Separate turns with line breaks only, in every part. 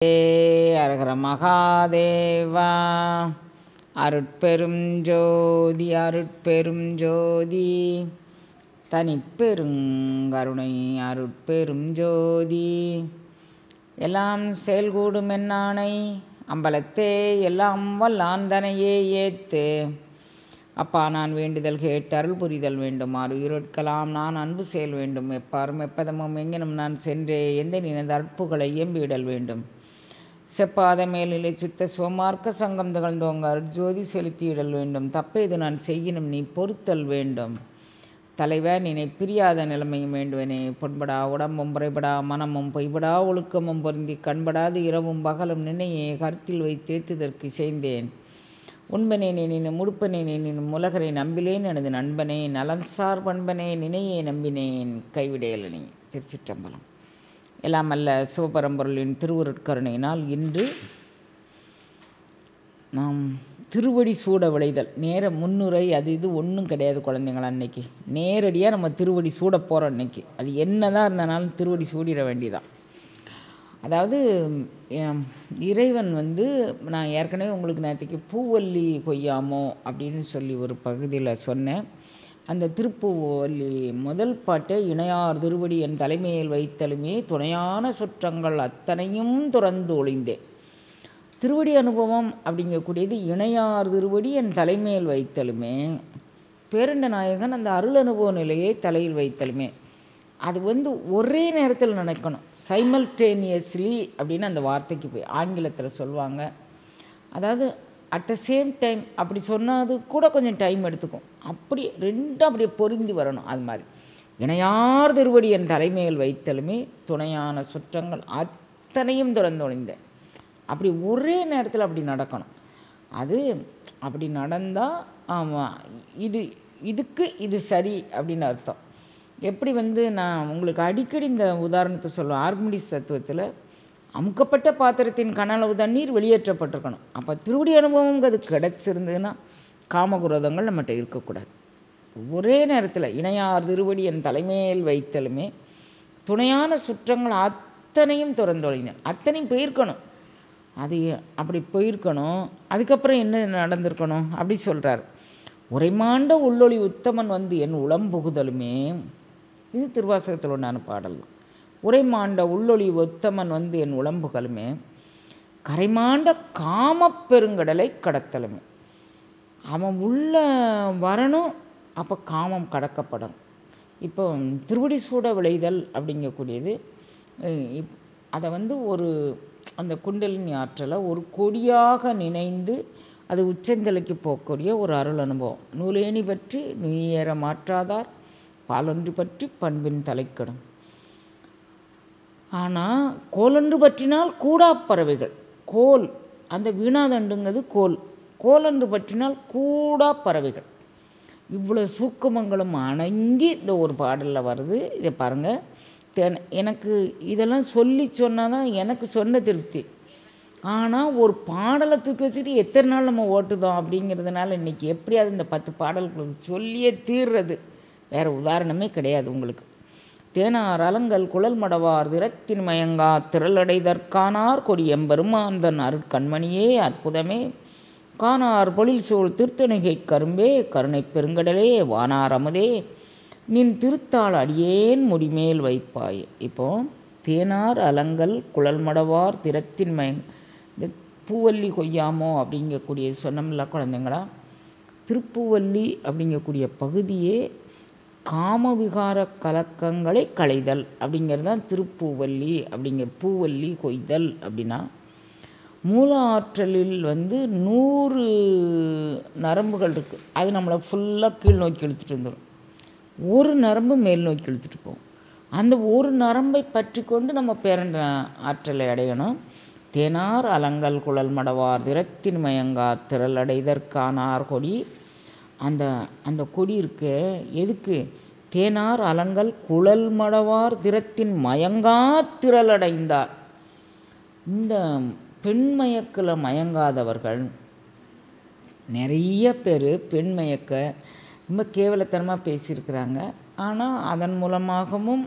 அரகர மகாதேவா. அருட்பெரும் ஜோதி அருட்பெரும் ஜோதி தனிப்பெருங்கருணை அருட்பெரும் ஜோதி. எல்லாம் செயல்கூடும் என்னானை அம்பலத்தே எல்லாம் வல்லாந்தனையே ஏத்து. அப்பா நான் வேண்டுதல் கேட்டு அருள் புரிதல் வேண்டுமாறு உயிரோட்கலாம் நான் அன்பு செயல் வேண்டும். எப்பாரும் எப்பதமும் எங்கெனும் நான் சென்றே எந்த நினைந்த அற்புகளை எம்பிடல் வேண்டும். செப்பாத மேலிலை சுத்த சிவமார்க்க சங்கம் திகழ்ந்தோங்க அருட்ஜோதி செலுத்தியிடல் வேண்டும். தப்பேது நான் செய்யினும் நீ பொறுத்தல் வேண்டும். தலைவர் நினை பிரியாத நிலைமையும் வேண்டுவனே. பொன்படா உடம்பும் புறைபடா மனமும் பொய்படா ஒழுக்கமும் பொருந்தி கண்படாது இரவும் பகலும் நினையே கருத்தில் வைத்தேத்துதற்கு செய்தேன். உண்பனே நினும் முடுப்பனே நினும் உலகரை நம்பிலேன் எனது நண்பனே. நலன்சார் பண்பனே நினையே நம்பினேன் கைவிடையலனே. திருச்சிற்றம்பலம். எல்லாம் அல்ல சிவபரம்பொருளின் திருவருட்கருணையினால் இன்று நாம் திருவடி சூட விளைதல் நேர முன்னுரை அது இது ஒன்றும் கிடையாது குழந்தைங்களா. அன்னைக்கு நேரடியாக நம்ம திருவடி சூட போகிறோம். அன்னைக்கு அது என்ன தான் இருந்தனாலும் திருவடி சூடிட வேண்டியதான். அதாவது இறைவன் நான் ஏற்கனவே உங்களுக்கு நேரத்துக்கு பூவல்லி கொய்யாமோ அப்படின்னு சொல்லி ஒரு பகுதியில் சொன்னேன். அந்த திருப்பூவல்லி முதல் பாட்டை இணையார் திருவடி என் தலைமையில் வைத்தலுமே துணையான சுற்றங்கள் அத்தனையும் துறந்து ஒளிந்தேன். திருவடி அனுபவம் அப்படிங்கக்கூடியது இணையார் திருவடி என் தலைமையில் வைத்தலுமே. பேரண்ட நாயகன் அந்த அருள் அனுபவ நிலையை தலையில் வைத்தலுமே. அது ஒரே நேரத்தில் நினைக்கணும். சைமல்டேனியஸ்லி அப்படின்னு அந்த வார்த்தைக்கு போய் ஆங்கிலத்தில் சொல்லுவாங்க. அதாவது அட் த சேம் டைம் அப்படி சொன்னது கூட கொஞ்சம் டைம் எடுத்துக்கும். அப்படி ரெண்டும் அப்படியே பொருந்தி வரணும். அது மாதிரி இணையார் திருவடி என் தலைமையில் வைத்தலுமே துணையான சுற்றங்கள் அத்தனையும் துறந்து ஒளிந்தேன். அப்படி ஒரே நேரத்தில் அப்படி நடக்கணும். அது அப்படி நடந்தால் ஆமாம் இதுக்கு இது சரி அப்படின்னு அர்த்தம். எப்படி நான் உங்களுக்கு அடிக்கடி இந்த உதாரணத்தை சொல்லுவேன். ஆர்கிமிடிஸ் தத்துவத்தில் அமுக்கப்பட்ட பாத்திரத்தின் கனளவு தண்ணீர் வெளியேற்றப்பட்டிருக்கணும். அப்போ திருவடி அனுபவங்கிறது கிடச்சிருந்ததுன்னா காமகுரோதங்கள் நம்மகிட்ட இருக்கக்கூடாது. ஒரே நேரத்தில் இணையார் திருவடி என் தலைமையில் வைத்தலுமே துணையான சுற்றங்கள் அத்தனையும் துறந்தொழினேன். அத்தனையும் போயிருக்கணும். அது அப்படி போயிருக்கணும். அதுக்கப்புறம் என்ன நடந்திருக்கணும் அப்படி சொல்கிறார். உரைமாண்ட உள்ளொளி உத்தமன் என் உளம்புகுதலுமே. இது திருவாசகத்தில் ஒன்றான பாடல். உரைமாண்ட உள்ளொளி உத்தமன் என் உளம்புகளுமே கரைமாண்ட காமப்பெருங்கடலை கடத்தலுமே. அவன் உள்ள வரணும். அப்போ காமம் கடக்கப்படணும். இப்போ திருவடி சூட விளைதல் அப்படிங்கக்கூடியது அதை ஒரு அந்த குண்டலினி ஆற்றலை ஒரு கொடியாக நினைந்து அது உச்சந்தலைக்கு போகக்கூடிய ஒரு அருள் அனுபவம். நூலேணி பற்றி நுயேற மாற்றாதார் பாலொன்று பற்றி பண்பின் தலைக்கடும். ஆனால் கோலொன்று பற்றினால் கூடா பறவைகள். கோல் அந்த வீணாதண்டுங்கிறது கோலொன்று பற்றினால் கூடா பறவைகள். இவ்வளோ சூக்குமங்களும் அணங்கி இந்த ஒரு பாடலில் வருது. இதை பாருங்கள். எனக்கு இதெல்லாம் சொல்லி சொன்னால் தான் எனக்கு சொன்ன திருப்தி. ஆனால் ஒரு பாடலை தூக்கி வச்சுட்டு எத்தனை நாள் நம்ம ஓட்டுதோம் அப்படிங்கிறதுனால இன்றைக்கி எப்படியாவது இந்த 10 பாடல்களுக்கு சொல்லியே தீர்றது. வேறு உதாரணமே கிடையாது உங்களுக்கு. தேனார் அலங்கல் குழல் மடவார் திறத்தின் மயங்கா திரளடைதற்கானார் கொடியம்பெருமாந்தன் அருட்கண்மணியே அற்புதமே காணார் பொழில் சூழ் திருத்தணிகை கரும்பே கருணை பெருங்கடலே வானார் அமுதே நின் திருத்தாள் அடியேன் முடிமேல் வைப்பாய். இப்போது தேனார் அலங்கல் குழல் மடவார் திறத்தின் இந்த பூவல்லி கொய்யாமோ அப்படிங்கக்கூடிய சொன்னோம்ல குழந்தைங்களா. திருப்பூவல்லி அப்படிங்கக்கூடிய பகுதியே காமவிகார கலக்கங்களை களைதல் அப்படிங்கிறது தான் திருப்பூவல்லி பூவல்லி கொய்தல். அப்படின்னா மூல ஆற்றலில் 100 நரம்புகள் இருக்குது. அது நம்மளை ஃபுல்லாக கீழ் நோக்கி இழுத்துட்டு வந்துடும். ஒரு நரம்பு மேல் நோக்கி இழுத்துட்டு போகும். அந்த ஒரு நரம்பை பற்றி கொண்டு நம்ம பேரண்ட ஆற்றலை அடையணும். தேனார் அலங்கல் குழல் மடவார் திறத்தின் மயங்கா திரளடைதற்கானார் கொடி. அந்த கொடி இருக்கு எதுக்கு? தேனார் அலங்கல் குழல் மடவார் திறத்தின் மயங்கா திரளடைந்தார். இந்த பெண்மயக்கில் மயங்காதவர்கள் நிறைய பேர் பெண்மயக்க ரொம்ப கேவலத்தனமாக பேசியிருக்கிறாங்க. ஆனால் அதன் மூலமாகவும்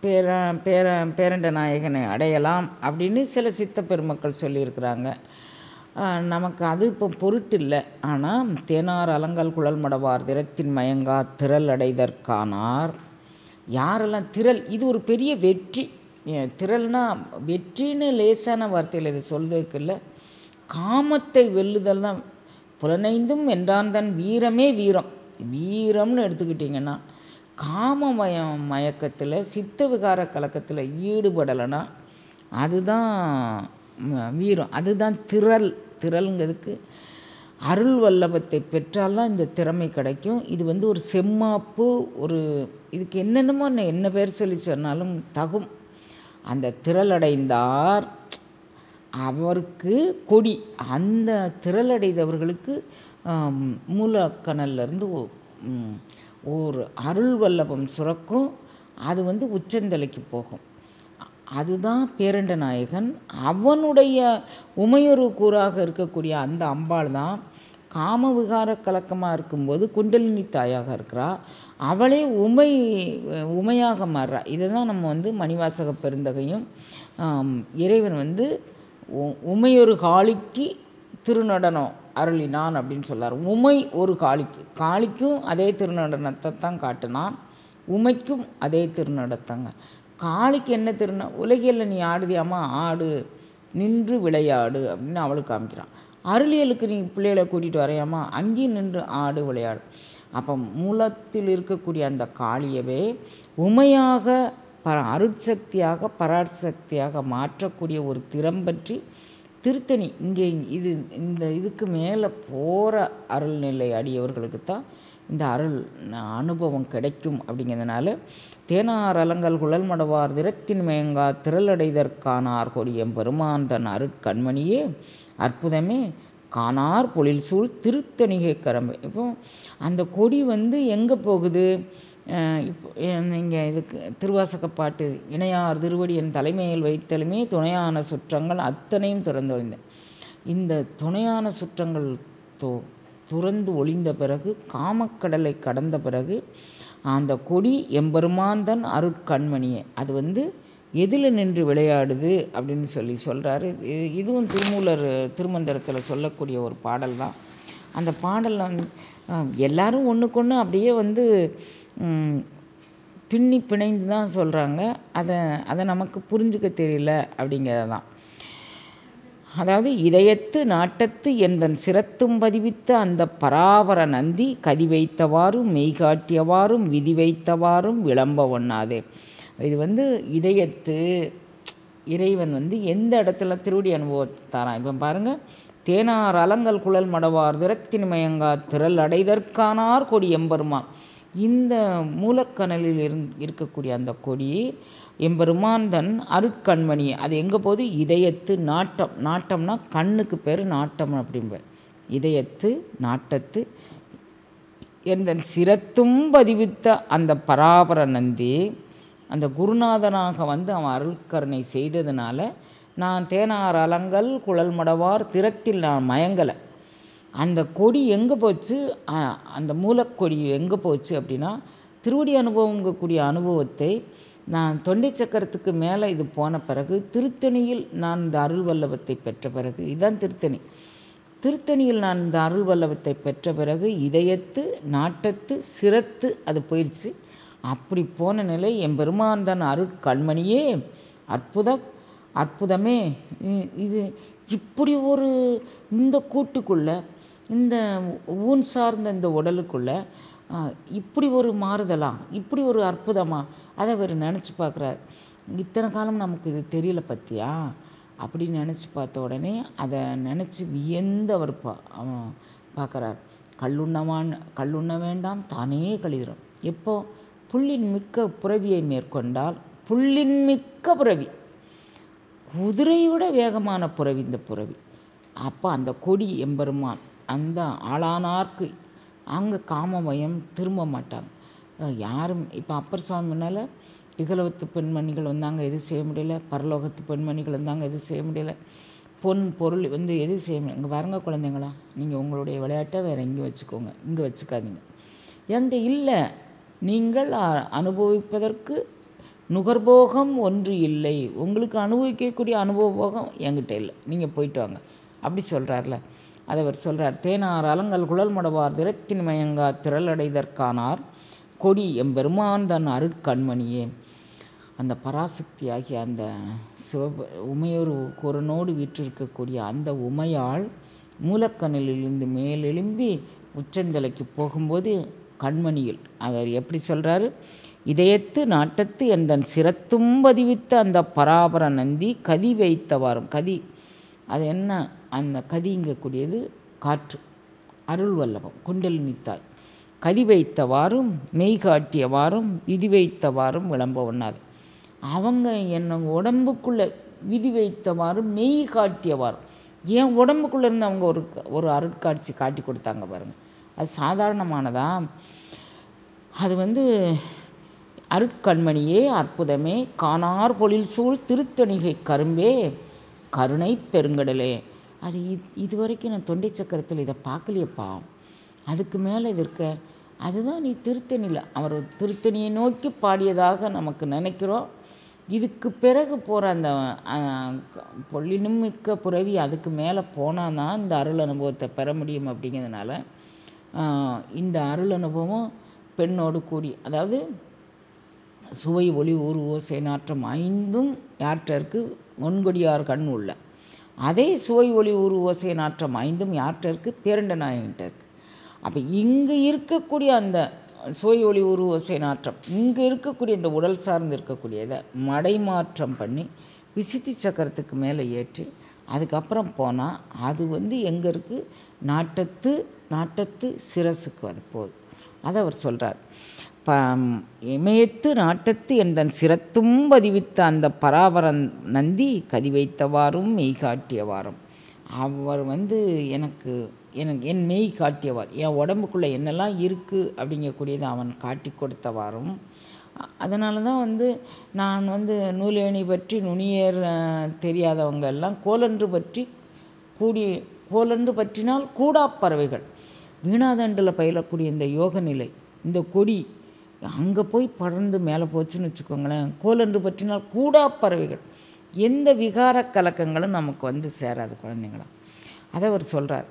பேர பேர பேரண்ட நாயகனை அடையலாம் அப்படின்னு சில சித்த பெருமக்கள் சொல்லியிருக்கிறாங்க. நமக்கு அது இப்போ பொருட்டு இல்லை. ஆனால் தேனார் அலங்கல் குழல் மடவார் திறத்தின் மயங்கா திரள் அடைதற்கானார். யாரெல்லாம் திரள், இது ஒரு பெரிய வெற்றி. திரள்னா வெற்றின்னு லேசான வார்த்தையில் இது சொல்றதுக்கு இல்லை. காமத்தை வெல்லுதல் தான். புலனைந்தும் வென்றான் தன் வீரமே வீரம். வீரம்னு எடுத்துக்கிட்டிங்கன்னா மயக்கத்தில் சித்த விகார கலக்கத்தில் ஈடுபடலைன்னா அதுதான் வீரம், அதுதான் திரள். திரளுங்கிறதுக்கு அருள் வல்லபத்தை பெற்றால்தான் இந்த திறமை கிடைக்கும். இது வந்து ஒரு செம்மாப்பு, ஒரு இதுக்கு என்னென்னமோ என்ன பேர் சொல்லி சொன்னாலும் தகும். அந்த திரளடைந்தார் அவருக்கு கொடி. அந்த திரளடைந்தவர்களுக்கு மூலக்கணல்லேருந்து ஒரு அருள் வல்லபம் சுரக்கும். அது வந்து உச்சந்தலைக்கு போகும். அதுதான் பேரண்ட நாயகன். அவனுடைய உமையொரு கூறாக இருக்கக்கூடிய அந்த அம்பாள் தான் காம விகார கலக்கமாக இருக்கும்போது குண்டலினி தாயாக இருக்கிறா. அவளே உமையாக மாறுறா. இதை தான் நம்ம வந்து மணிவாசக பெருந்தகையும் இறைவன் வந்து உமையொரு காளிக்கு திருநடனம் அருளினான் அப்படின்னு சொல்லார். உமை ஒரு காளிக்கும் அதே திருநடனத்தை தான் காட்டினான், உமைக்கும் அதே திருநடத்தங்க. காளிக்கு என்ன உலகியலில் நீ ஆடுதியாமா, ஆடு, நின்று விளையாடு அப்படின்னு அவளுக்கு காமிக்கிறான். அருளியலுக்கு நீ பிள்ளைகளை கூட்டிகிட்டு வரையாமா, அங்கேயும் நின்று ஆடு விளையாடு. அப்போ மூலத்தில் இருக்கக்கூடிய அந்த காளியவே உமையாக அருட்சக்தியாக பராசக்தியாக மாற்றக்கூடிய ஒரு திறம்பற்றி திருத்தணி இங்கே இந்த இதுக்கு மேலே போகிற அருள்நிலை அடியவர்களுக்கு தான் இந்த அருள் அனுபவம் கிடைக்கும். அப்படிங்கிறதுனால தேனார் அலங்கல் குழல் மடவார் திறத்தின் மயங்கா திரளடைதற்கானார் கொடியம் பெருமான் தன் அருட்கண்மணியே அற்புதமே காணார் பொழில் சூழ் திருத்தணிகை கரம்பு. இப்போ அந்த கொடி வந்து எங்கே போகுது? இப்போ இங்கே இதுக்கு திருவாசகப்பாட்டு இணையார் திருவடி என் தலைமையில் வைத்தலுமே துணையான சுற்றங்கள் அத்தனையும் திறந்து ஒழிந்தேன். இந்த துணையான சுற்றங்கள் துறந்து ஒளிந்த பிறகு, காமக்கடலை கடந்த பிறகு, அந்த கொடி எம்பெருமாந்தன் அருட்கண்மணியே அது வந்து எதில் நின்று விளையாடுது அப்படின்னு சொல்கிறாரு. இதுவும் திருமூலர் திருமந்திரத்தில் சொல்லக்கூடிய ஒரு பாடல் தான். அந்த பாடலில் வந்து எல்லோரும் ஒன்றுக்கொன்று அப்படியே வந்து பின்னி பிணைந்து தான் சொல்கிறாங்க. அதை நமக்கு புரிஞ்சுக்க தெரியல அப்படிங்கிறது தான். அதாவது இதயத்து நாட்டத்து எந்தன் சிரத்தும் பதிவித்த அந்த பராபர நந்தி கதி வைத்தவாறும் மெய்காட்டியவாறும் விதி வைத்தவாறும் விளம்ப ஒண்ணாதே. இது வந்து இதயத்து இறைவன் வந்து எந்த இடத்துல திருவடி அனுபவத்தை தரான். இப்போ பாருங்கள், தேனார் அலங்கல் குழல் மடவார் திறத்தின் மயங்கா திரள் அடைதற்கானார் கொடி எம்பெருமான். இந்த மூலக்கணலில் இருக்கக்கூடிய அந்த கொடி எம்பெருமான் தன் அருட்கண்மணி. அது எங்கே போகுது? இதயத்து நாட்டம். நாட்டம்னா கண்ணுக்கு பேர் நாட்டம் அப்படின்பேர். இதயத்து நாட்டத்து எந்த சிரத்தும் பதிவித்த அந்த பராபர நந்தி அந்த குருநாதனாக வந்து அவன் அருள்கருணை செய்ததுனால நான் தேனார் அலங்கல் குழல் மடவார் திறத்தில் நான் மயங்கலை. அந்த கொடி எங்கே போச்சு? அந்த மூலக்கொடி எங்கே போச்சு அப்படின்னா திருவடி அனுபவங்கக்கூடிய அனுபவத்தை நான் தொண்டை சக்கரத்துக்கு மேலே இது போன பிறகு திருத்தணியில் நான் இந்த அருள் வல்லபத்தை பெற்ற பிறகு, இதுதான் திருத்தணி. திருத்தணியில் நான் இந்த அருள் வல்லபத்தை பெற்ற பிறகு இதயத்து நாட்டத்து சிரத்து அது போயிடுச்சு. அப்படி போன நிலை எம்பெருமான் தான் அருட்கண்மணியே அற்புதமே. இது இப்படி ஒரு இந்த கூட்டுக்குள்ளே, இந்த ஊன் சார்ந்த இந்த உடலுக்குள்ளே இப்படி ஒரு மாறுதலா, இப்படி ஒரு அற்புதமா, அதை அவர் நினச்சி பார்க்குறார். இத்தனை காலம் நமக்கு இது தெரியல பற்றியா அப்படின்னு நினச்சி பார்த்த உடனே அதை நினச்சி வியந்து அவர் பார்க்குறார். கல்லுண்ண வேண்டாம் தானே கழிகிறோம். எப்போ? புல்லின் மிக்க புரவியை மேற்கொண்டால், புல்லின் மிக்க புரவி, குதிரையை விட வேகமான புரவி இந்த புரவி. அப்போ அந்த கொடி எம்பெருமான் அந்த ஆளானார்க்கு அங்கே காமமயம் திரும்ப மாட்டாங்க யாரும். இப்போ அப்பர் சுவாமி முன்னால் இகலவத்து பெண்மணிகள் வந்தாங்க, எதுவும் செய்ய முடியல. பரலோகத்து பெண்மணிகள் வந்தாங்க, எதுவும் செய்ய முடியல. பொன் பொருள் வந்து எதுவும் செய்ய முடியல. இங்கே பாருங்க குழந்தைங்களா, நீங்கள் உங்களுடைய விளையாட்டை வேறு எங்கே வச்சுக்கோங்க, இங்கே வச்சுக்காதீங்க. எங்கே இல்லை, நீங்கள் அனுபவிப்பதற்கு நுகர்போகம் ஒன்று இல்லை, உங்களுக்கு அனுபவிக்கக்கூடிய அனுபவபோகம் என்கிட்ட இல்லை, நீங்கள் போயிட்டு வாங்க அப்படி சொல்கிறார்ல. அதை அவர் சொல்கிறார். தேனார் அலங்கல் குழல் மடவார் திறத்தின் மயங்கா திரளடைதற்கானார் கொடி எம்பெருமான் தன் அருட்கண்மணியே. அந்த பராசக்தி ஆகிய அந்த உமையொரு குரனோடு வீற்றிருக்கக்கூடிய அந்த உமையால் மூலக்கண்ணிலிருந்து மேலெலும்பி உச்சந்தலைக்கு போகும்போது கண்மணியில் அவர் எப்படி சொல்கிறாரு, இதயத்து நாட்டத்து எந்தன் சிரத்தும் பதிவித்த அந்த பராபர நந்தி கதி வைத்தவாறும். கதி அது என்ன, அந்த கதிங்கக்கூடியது காற்று, அருள் வல்லபம், குண்டலினி தாய். கதி வைத்தவாறும் மெய் காட்டியவாறும் விதி வைத்தவாறும் விளம்ப ஒண்ணாது. அவங்க என்னை உடம்புக்குள்ளே விதி வைத்தவாறும் மெய் காட்டியவாறும், ஏன் உடம்புக்குள்ளே இருந்து அவங்க ஒரு அருட்காட்சி காட்டி கொடுத்தாங்க பாருங்கள். அது சாதாரணமானதா? அது அருட்கண்மணியே அற்புதமே காணார் பொழில் சூழ் திருத்தணிகை கரும்பே கருணை பெருங்கடலே. அது இதுவரைக்கும் நான் தொண்டை சக்கரத்தில் இதை பார்க்கலையப்பா, அதுக்கு மேலே இது இருக்க. அதுதான் நீ திருத்தணியில் அவர் திருத்தணியை நோக்கி பாடியதாக நமக்கு நினைக்கிறோம். இதுக்கு பிறகு போகிற அந்த பொல்லினும் மிக்க புறவி அதுக்கு மேலே போனால் தான் இந்த அருள் அனுபவத்தை பெற முடியும். அப்படிங்கிறதுனால இந்த அருள் அனுபவம் பெண்ணோடு கூடி, அதாவது சுவை ஒளி ஊர் ஓசை நாற்றம் ஐந்தும் யாற்றற்கு ஒன்கொடியார் கண் உள்ள, அதே சுவை ஒளி ஊர் ஓசை நாற்றம் ஐந்தும் யாற்றற்கு பேரண்ட நாயகிட்ட இருக்கு. அப்போ இங்கே இருக்கக்கூடிய அந்த சுவை ஒளி ஊர் ஓசை நாற்றம், இங்கே இருக்கக்கூடிய இந்த உடல் சார்ந்து இருக்கக்கூடியதை மடைமாற்றம் பண்ணி விசித்தி சக்கரத்துக்கு மேலே ஏற்றி அதுக்கப்புறம் போனால் அது எங்கே இருக்குது, நாட்டத்து சிரசுக்கு அது போகுது. அதை அவர் சொல்கிறார். இமயத்து நாட்டத்து எந்தன் சிரத்தும் பதிவித்த அந்த பராபரன் நந்தி கதி வைத்தவாறும் மெய் காட்டியவாறும். அவர் எனக்கு என் மெய் காட்டியவார், என் உடம்புக்குள்ளே என்னெல்லாம் இருக்குது அப்படிங்கக்கூடியதை அவன் காட்டி கொடுத்தவாறும். அதனால தான் நான் நூலேணி பற்றி நுனியேர் தெரியாதவங்க எல்லாம் கோலன்று பற்றினால் கூடா பறவைகள் வீணாதண்டில் பயிலக்கூடிய இந்த யோக நிலை, இந்த கொடி அங்கே போய் படர்ந்து மேலே போச்சுன்னு வச்சுக்கோங்களேன். கோலன்று பற்றினால் கூடா பறவைகள், எந்த விகார கலக்கங்களும் நமக்கு சேராது குழந்தைங்களா. அதை அவர் சொல்கிறார்.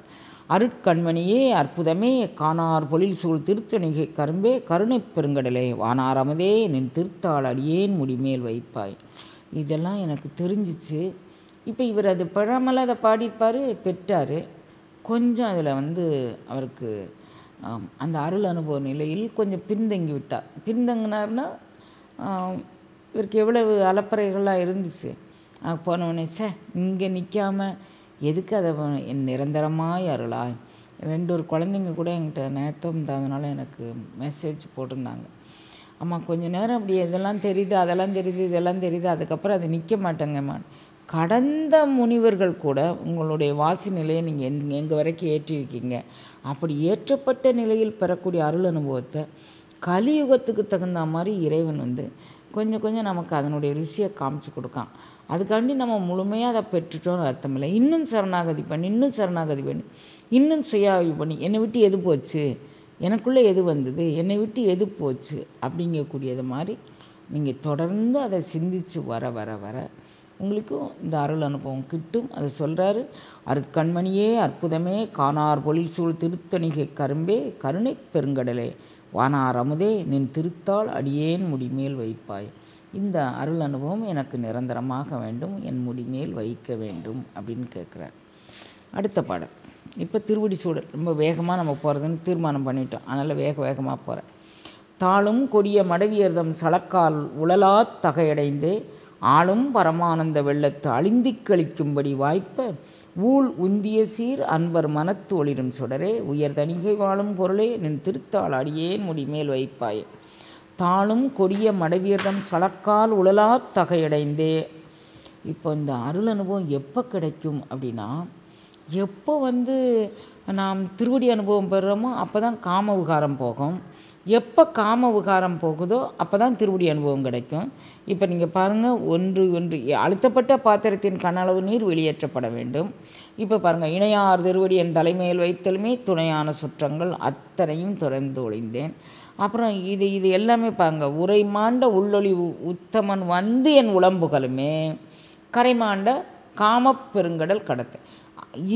அருட்கண்மணியே அற்புதமே காணார் பொழில் சூழ் திருத்தணிகை கரும்பே கருணை பெருங்கடலே வானார் அமுதே நின் திருத்தாள் அடியேன் முடிமேல் வைப்பாய். இதெல்லாம் எனக்கு தெரிஞ்சிச்சு. இப்போ இவர் அது பழமலை அதை பாடியிருப்பார், பெற்றார். கொஞ்சம் அதில் அவருக்கு அந்த அருள் அனுபவ நிலையில் கொஞ்சம் பின்தங்கி விட்டார். பின்தங்கினார்னா இவருக்கு எவ்வளவு அலப்பறைகள்லாம் இருந்துச்சு. போனவனே இங்கே நிற்காமல் எதுக்கு அதை நிரந்தரமாய் அருளாய். ஒரு குழந்தைங்க கூட என்கிட்ட நேத்தம் அதனால எனக்கு மெசேஜ் போட்டிருந்தாங்க. அம்மா கொஞ்சம் நேரம் அப்படி இதெல்லாம் தெரியுது, அதெல்லாம் தெரியுது, இதெல்லாம் தெரியுது, அதுக்கப்புறம் அது நிற்க மாட்டேங்கம்மா. கடந்த முனிவர்கள் கூட உங்களுடைய வாசி நிலையை நீங்கள் எங்கே வரைக்கும் ஏற்றிருக்கீங்க. அப்படி ஏற்றப்பட்ட நிலையில் பெறக்கூடிய அருள் அனுபவத்தை கலியுகத்துக்கு தகுந்த மாதிரி இறைவன் கொஞ்சம் கொஞ்சம் நமக்கு அதனுடைய ருசியை காமிச்சு கொடுக்கான். அதுக்காண்டி நம்ம முழுமையாக அதை பெற்றுட்டோன்னு அர்த்தம் இல்லை. இன்னும் சரணாகதி பண்ணி இன்னும் சுயாய்வு பண்ணி என்னை விட்டு எது போச்சு, எனக்குள்ளே எது வந்தது, என்னை விட்டு எது போச்சு அப்படிங்கக்கூடியது மாதிரி நீங்கள் தொடர்ந்து அதை சிந்தித்து வர வர வர உங்களுக்கும் இந்த அருள் அனுபவம் கிட்டும். அதை சொல்கிறாரு. அருட்கண்மணியே அற்புதமே காணார் பொழில் சூழ் திருத்தணிகை கரும்பே கருணை பெருங்கடலே வானார் அமுதே நின் திருத்தாள் அடியேன் முடிமேல் வைப்பாய். இந்த அருள் அனுபவம் எனக்கு நிரந்தரமாக வேண்டும், என் முடிமேல் வைக்க வேண்டும் அப்படின்னு கேட்குறார். அடுத்த பாடம். இப்போ திருவடி சூழல் ரொம்ப வேகமாக நம்ம போகிறதுன்னு தீர்மானம் பண்ணிட்டோம். அதனால் வேகமாக போகிறேன். தாளும் கொடிய மடவியர்தம் சளக்கால் உழலா தகையடைந்தே ஆளும் பரமானந்த வெள்ளத்து அழிந்தி கழிக்கும்படி வாய்ப்ப ஊழ் உந்திய சீர் அன்பர் மனத்து ஒளிரும் சுடரே உயர் தணிகை வாழும் பொருளே நின் திருத்தாள் அடியேன் முடிமேல் வைப்பாய். தாளும் கொடிய மடவியர்தம் சளக்கால் உழலா தகையடைந்தே. இப்போ இந்த அருள் அனுபவம் எப்போ கிடைக்கும் அப்படின்னா, எப்போ நாம் திருவடி அனுபவம் பெறுறோமோ அப்போ தான் காம விகாரம் போகும். எப்போ காம விகாரம் போகுதோ அப்போ தான் திருவடி அனுபவம் கிடைக்கும். இப்போ நீங்கள் பாருங்கள், ஒன்று அழுத்தப்பட்ட பாத்திரத்தின் கனளவு நீர் வெளியேற்றப்பட வேண்டும். இப்போ பாருங்கள், இணையார் திருவடி என் தலைமையில் வைத்தலுமே துணையான சுற்றங்கள் அத்தனையும் துறந்து ஒளிந்தேன். அப்புறம் இது எல்லாமே பாருங்க. உரை மாண்ட உள்ளொளி உத்தமன் வந்து என் உளம்புகளுமே கரைமாண்ட காமப் பெருங்கடல் கடத்த.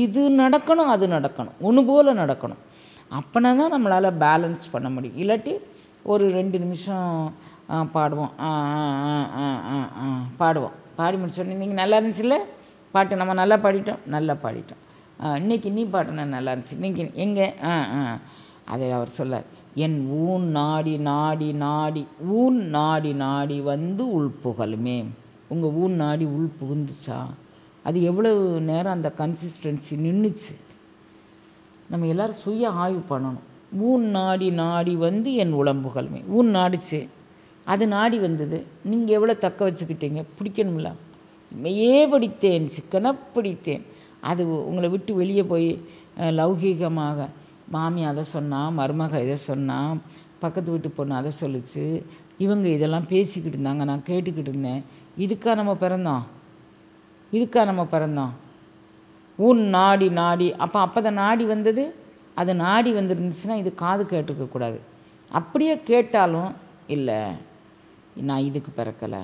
இது நடக்கணும், அது நடக்கணும், ஒன்று போல் நடக்கணும். அப்போனா தான் நம்மளால் பேலன்ஸ் பண்ண முடியும். இல்லாட்டி ஒரு 2 நிமிஷம் பாடுவோம், பாடுவோம், பாடி முடிச்சோடனே நீங்கள் நல்லா இருந்துச்சுல்ல பாட்டு, நம்ம நல்லா பாடிட்டோம், இன்றைக்கி நீ பாட்டுனா நல்லா இருந்துச்சு, இன்றைக்கி எங்கே அதை அவர் சொல்லார். என் ஊன் நாடி நாடி நாடி ஊன் நாடி நாடி வந்து உள்புகழுமே. உங்கள் ஊன் நாடி உள் புகுந்துச்சா? அது எவ்வளவு நேரம் அந்த கன்சிஸ்டன்சி நின்றுச்சு? நம்ம எல்லோரும் சுய ஆய்வு பண்ணணும். ஊன் நாடி நாடி வந்து என் உளம்புகழுமே. ஊன் நாடிச்சு, அது நாடி வந்தது, நீங்கள் எவ்வளோ தக்க வச்சுக்கிட்டீங்க? பிடிக்கணும்ல. மெய்யே படித்தேன் சிக்கன பிடித்தேன். அது உங்களை விட்டு வெளியே போய் லௌகீகமாக மாமி அதை சொன்னால், மருமக இதை சொன்னால், பக்கத்து வீட்டு பொண்ணு அதை சொல்லிச்சு, இவங்க இதெல்லாம் பேசிக்கிட்டு இருந்தாங்க, நான் கேட்டுக்கிட்டு இருந்தேன். இதுக்கா நம்ம பிறந்தோம்? ஊன் நாடி நாடி அப்போ தான் நாடி வந்தது. அது நாடி வந்துருந்துச்சுன்னா இது காது கேட்டுருக்கக்கூடாது. அப்படியே கேட்டாலும் இல்லை, நான் இதுக்கு பிறக்கலை,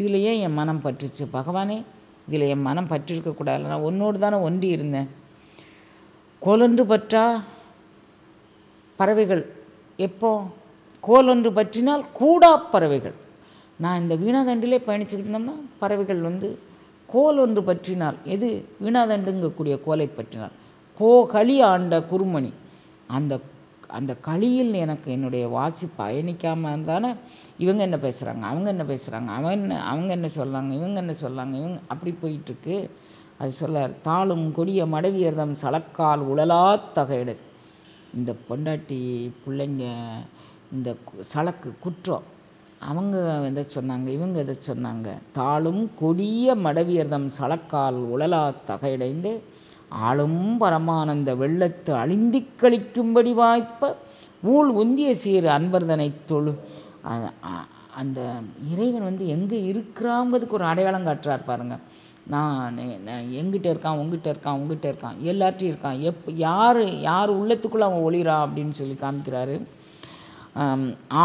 இதில் ஏன் என் மனம் பற்றுச்சு பகவானே, இதில் என் மனம் பற்றிருக்கக்கூடாது, நான் உன்னோடு தானே ஒன்றி இருந்தேன். கோலொன்று பற்றா பறவைகள் எப்போ? கோலொன்று பற்றினால் கூடா பறவைகள். நான் இந்த வீணாதண்டிலே பயணிச்சுக்கிட்டு இருந்தோம்னா பறவைகள் கோல் ஒன்று பற்றினால், எது வீணாதண்டுங்கக்கூடிய கோலை பற்றினால், களி ஆண்ட குருமணி, அந்த களியில் எனக்கு என்னுடைய வாசி பயணிக்காமல் இருந்தானே இவங்க என்ன பேசுகிறாங்க, அவங்க என்ன பேசுகிறாங்க, அவங்க என்ன சொல்கிறாங்க, இவங்க என்ன சொல்கிறாங்க, இவங்க அப்படி போயிட்டுருக்கு. அது சொல்லார். தாளும் கொடிய மடவியர்தம் சலக்கால் உழலா தகையிட. இந்த பொண்டாட்டி பிள்ளைங்க இந்த சலக்கு குற்றம், அவங்க எதை சொன்னாங்க, இவங்க எதை சொன்னாங்க. தாளும் கொடிய மடவியர்தம் சலக்கால் உழலா தகையடைந்து ஆளும் பரமானந்த வெள்ளத்து அழிந்தி கழிக்கும்படி வாய்ப்ப ஊழ் உந்திய சீர் அன்பர்தனை தொழு. அந்த இறைவன் எங்கே இருக்கிறாங்கிறதுக்கு ஒரு அடையாளம் காட்டுறார் பாருங்கள். நான் எங்கிட்ட இருக்கான், உங்ககிட்ட இருக்கான், எல்லார்ட்டையும் இருக்கான். யார் உள்ளத்துக்குள்ளே அவன் ஒளிரான் அப்படின்னு சொல்லி காமிக்கிறாரு.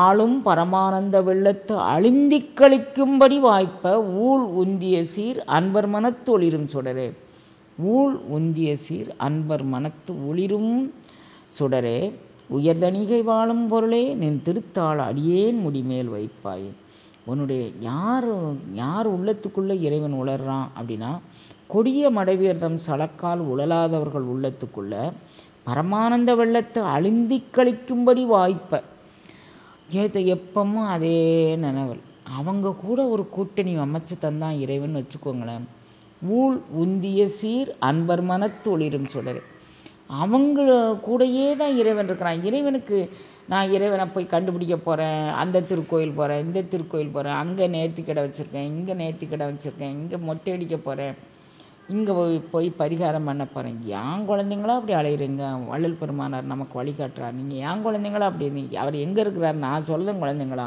ஆளும் பரமானந்த வெள்ளத்து அழிந்தி கழிக்கும்படி வாய்ப்ப ஊழ் உந்திய சீர் அன்பர் மனத்து ஒளிரும் சுடரே. ஊழ் உந்திய சீர் அன்பர் மனத்து ஒளிரும் சுடரே. உயர்தணிகை வாழும் பொருளே நின் திருத்தாள் அடியேன் முடிமேல் வைப்பாய். உன்னுடைய யார் உள்ளத்துக்குள்ளே இறைவன் உளர்றான் அப்படின்னா, கொடிய மடவியர்தம் சலக்கால் உழலாதவர்கள் உள்ளத்துக்குள்ளே பரமானந்த வெள்ளத்தை அழிந்தி கழிக்கும்படி வாய்ப்ப. எப்பவும் அதே நினைவல். அவங்க கூட ஒரு கூட்டணி அமைச்சு தந்தான் இறைவன் வச்சுக்கோங்களேன். ஊழ் உந்திய சீர் அன்பர் மனத்து ஒளிரும் சுடரே. அவங்க கூடயே தான் இறைவன் இருக்கிறான். இறைவனுக்கு நான் இறைவனை போய் கண்டுபிடிக்க போகிறேன், அந்த திருக்கோயில் போகிறேன், இந்த திருக்கோயில் போகிறேன், அங்கே நேர்த்திக்கடை வச்சுருக்கேன், இங்கே நேர்த்திக்கடை வச்சுருக்கேன், இங்கே மொட்டை அடிக்க போகிறேன், இங்கே போய் பரிகாரம் பண்ண போகிறேன். ஏன் குழந்தைங்களா அப்படி அலையிறீங்க? வள்ளல் பெருமானார் நமக்கு வழிகாட்டுறார். நீங்கள் ஏன் குழந்தைங்களா அப்படி அவர் எங்கே இருக்கிறார்? நான் சொல்லுங்க குழந்தைங்களா.